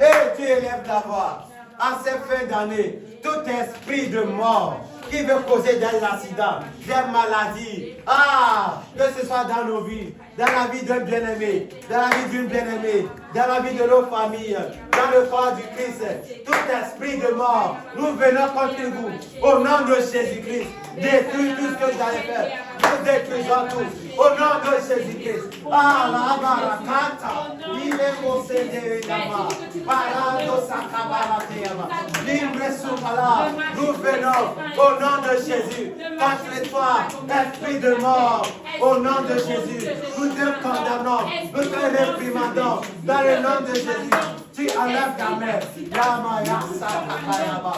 Et tu élèves ta voix. En cette fin d'année, tout esprit de mort qui veut causer des accidents, des maladies. Ah, que ce soit dans nos vies, dans la vie d'un bien-aimé, dans la vie d'une bien-aimée, dans la vie de nos familles, dans le corps du Christ, tout esprit de mort, nous venons contre vous. Au nom de Jésus-Christ, détruis tout ce que vous allez faire. Nous détruisons tout. Au nom de Jésus-Christ. Ah, la barakata. Il est possédé là-bas. Parado sakabarateama. Libre soupala. Nous venons au nom de Jésus. Contre-toi, esprit de mort. Au nom de Jésus. Nous te condamnons. Nous te réprimandons. Dans le nom de Jésus. Tu enlèves ta mère. Yama Sakakayaba.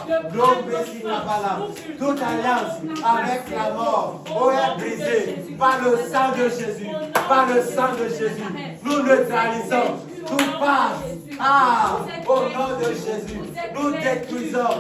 Toute alliance avec la mort. Oh, est brisée par le sang de Jésus. Par le sang de Jésus. Nous neutralisons tout passe. Ah, au nom de Jésus. Nous détruisons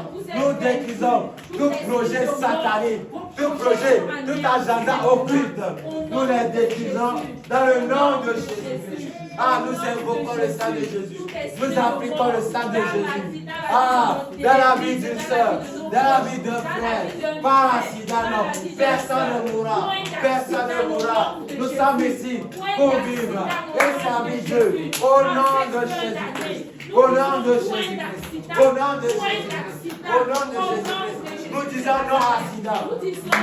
tout projet satanique, tout projet, tout agenda occulte. Nous les détruisons dans le nom de Jésus. Ah, nous invoquons le sang de Jésus. Nous appliquons le sang de Jésus. Ah, dans la vie d'une soeur, dans la vie d'un frère, par accident, non. Personne ne mourra. Personne ne mourra. Nous sommes ici pour vivre et servir Dieu. Au nom de Jésus-Christ. Au nom de Jésus-Christ. Au nom de Jésus-Christ. Au nom de Jésus-Christ. Nous disons non à accident,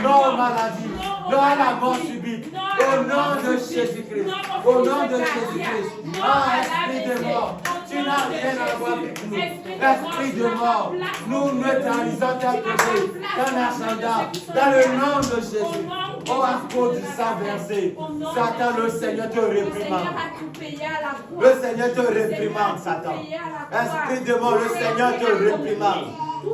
non aux maladies, non à la mort subite. Au nom de Jésus-Christ. Au nom de Jésus-Christ. Ah, esprit de mort, tu n'as rien à voir avec nous. Esprit de mort, nous neutralisons ta péché, ton agenda, dans le nom de Jésus. Oh, à cause du sang versé, Satan, le Seigneur te réprimande. Le Seigneur te réprimande, Satan. Esprit de mort, le Seigneur te réprimande.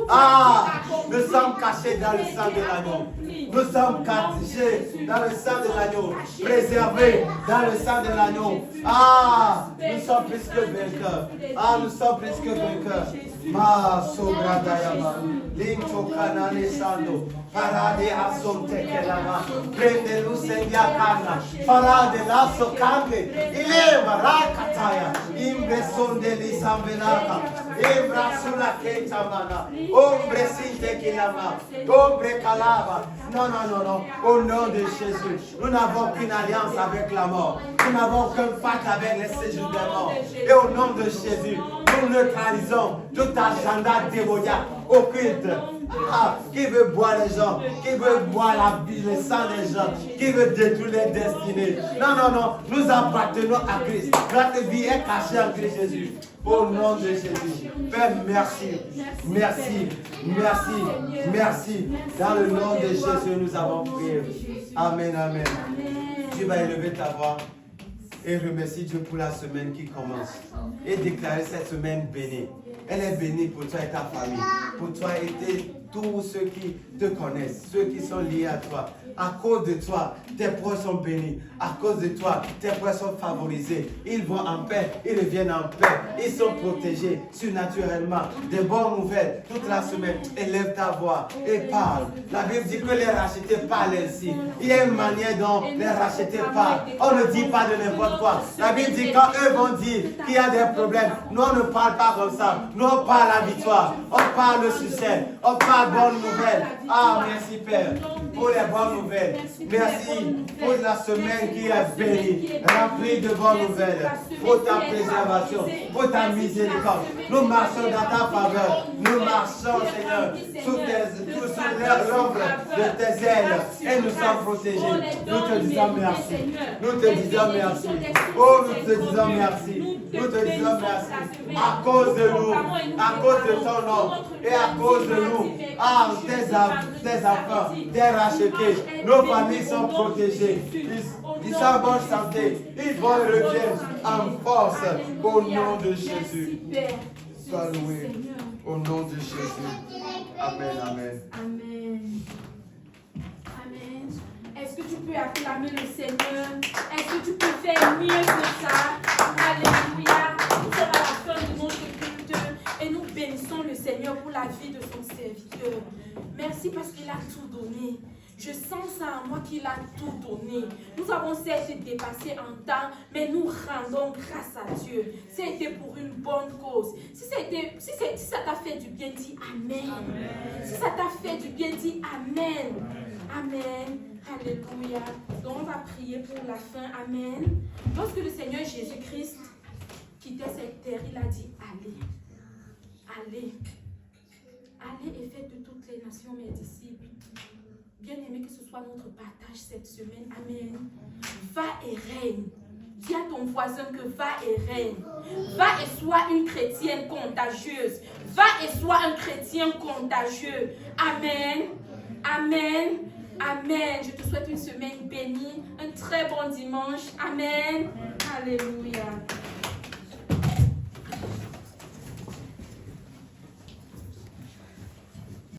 Ah, nous sommes cachés dans le sang de l'agneau. Nous sommes cachés dans le sang de l'agneau. Préservés dans le sang de l'agneau. Ah, nous sommes plus que vainqueurs. Ah, nous sommes plus que vainqueurs. Ma sobra dayama. Linto kanane sando. Parade asom tekelama. Prende lusendia kana. Parade lasso kande. Ile marakataya. Imbre sonde li sambenaka. Ebra sula ketamana. Ombre sinte kilama. Ombre kalava. Non, non, non, non. Au nom de Jésus, nous n'avons qu'une alliance avec la mort. Nous n'avons qu'un pacte avec les séjours des morts. Et au nom de Jésus, nous neutralisons tout agenda démoniaque, occulte. Ah, qui veut boire les gens, qui veut boire la vie, le sang des gens, qui veut détruire les destinées. Non, non, non, nous appartenons à Christ. Notre vie est cachée en Christ Jésus. Au nom de Jésus. Père, merci. Merci. Merci. Merci. Dans le nom de Jésus, nous avons prié. Amen, amen. Tu vas élever ta voix et remercier Dieu pour la semaine qui commence. Et déclarer cette semaine bénie. Elle est bénie pour toi et ta famille. Pour toi et tous ceux qui te connaissent, ceux qui sont liés à toi. À cause de toi, tes proches sont bénis. À cause de toi, tes proches sont favorisés. Ils vont en paix, ils reviennent en paix. Ils sont protégés surnaturellement. Des bonnes nouvelles toute la semaine. Élève ta voix et parle. La Bible dit que les rachetés parlent ainsi. Il y a une manière dont les rachetés parlent. On ne dit pas de n'importe quoi. La Bible dit quand eux vont dire qu'il y a des problèmes, nous on ne parle pas comme ça. Nous on parle la victoire. On parle le succès. On parle bonnes nouvelles. Ah, merci Père pour les bonnes nouvelles. Merci pour la semaine qui est bénie, remplie de bonnes nouvelles, pour ta préservation, pour ta miséricorde. Nous marchons dans ta faveur. Nous marchons, Seigneur, sous l'ombre de tes ailes et nous sommes protégés. Nous te disons merci. Nous te disons merci. Oh, nous te disons merci. Nous te disons merci. À cause de nous, à cause de ton nom et à cause de nous, ah, tes enfants, tes rachetés, nos familles sont protégées. Ils sont en bonne santé. Ils vont revenir en force au nom de Jésus. Sois loué au nom de Jésus. Amen, amen. Amen. Amen. Est-ce que tu peux acclamer le Seigneur? Est-ce que tu peux faire mieux que ça? Alléluia. Nous sommes à la fin de notre culte et nous bénissons le Seigneur pour la vie de son serviteur. Merci parce qu'il a tout donné. Je sens ça en moi qu'il a tout donné. Nous avons certes été dépassés en temps, mais nous rendons grâce à Dieu. C'était pour une bonne cause. Si ça t'a fait du bien, dis Amen. Amen. Si ça t'a fait du bien, dis Amen. Amen. Alléluia. Donc on va prier pour la fin. Amen. Lorsque le Seigneur Jésus-Christ quittait cette terre, il a dit allez. Allez. Allez et faites de toutes les nations mes disciples. Bien aimé, que ce soit notre partage cette semaine. Amen. Va et règne. Dis à ton voisin que va et règne. Va et sois une chrétienne contagieuse. Va et sois un chrétien contagieux. Amen. Amen. Amen. Je te souhaite une semaine bénie. Un très bon dimanche. Amen. Alléluia.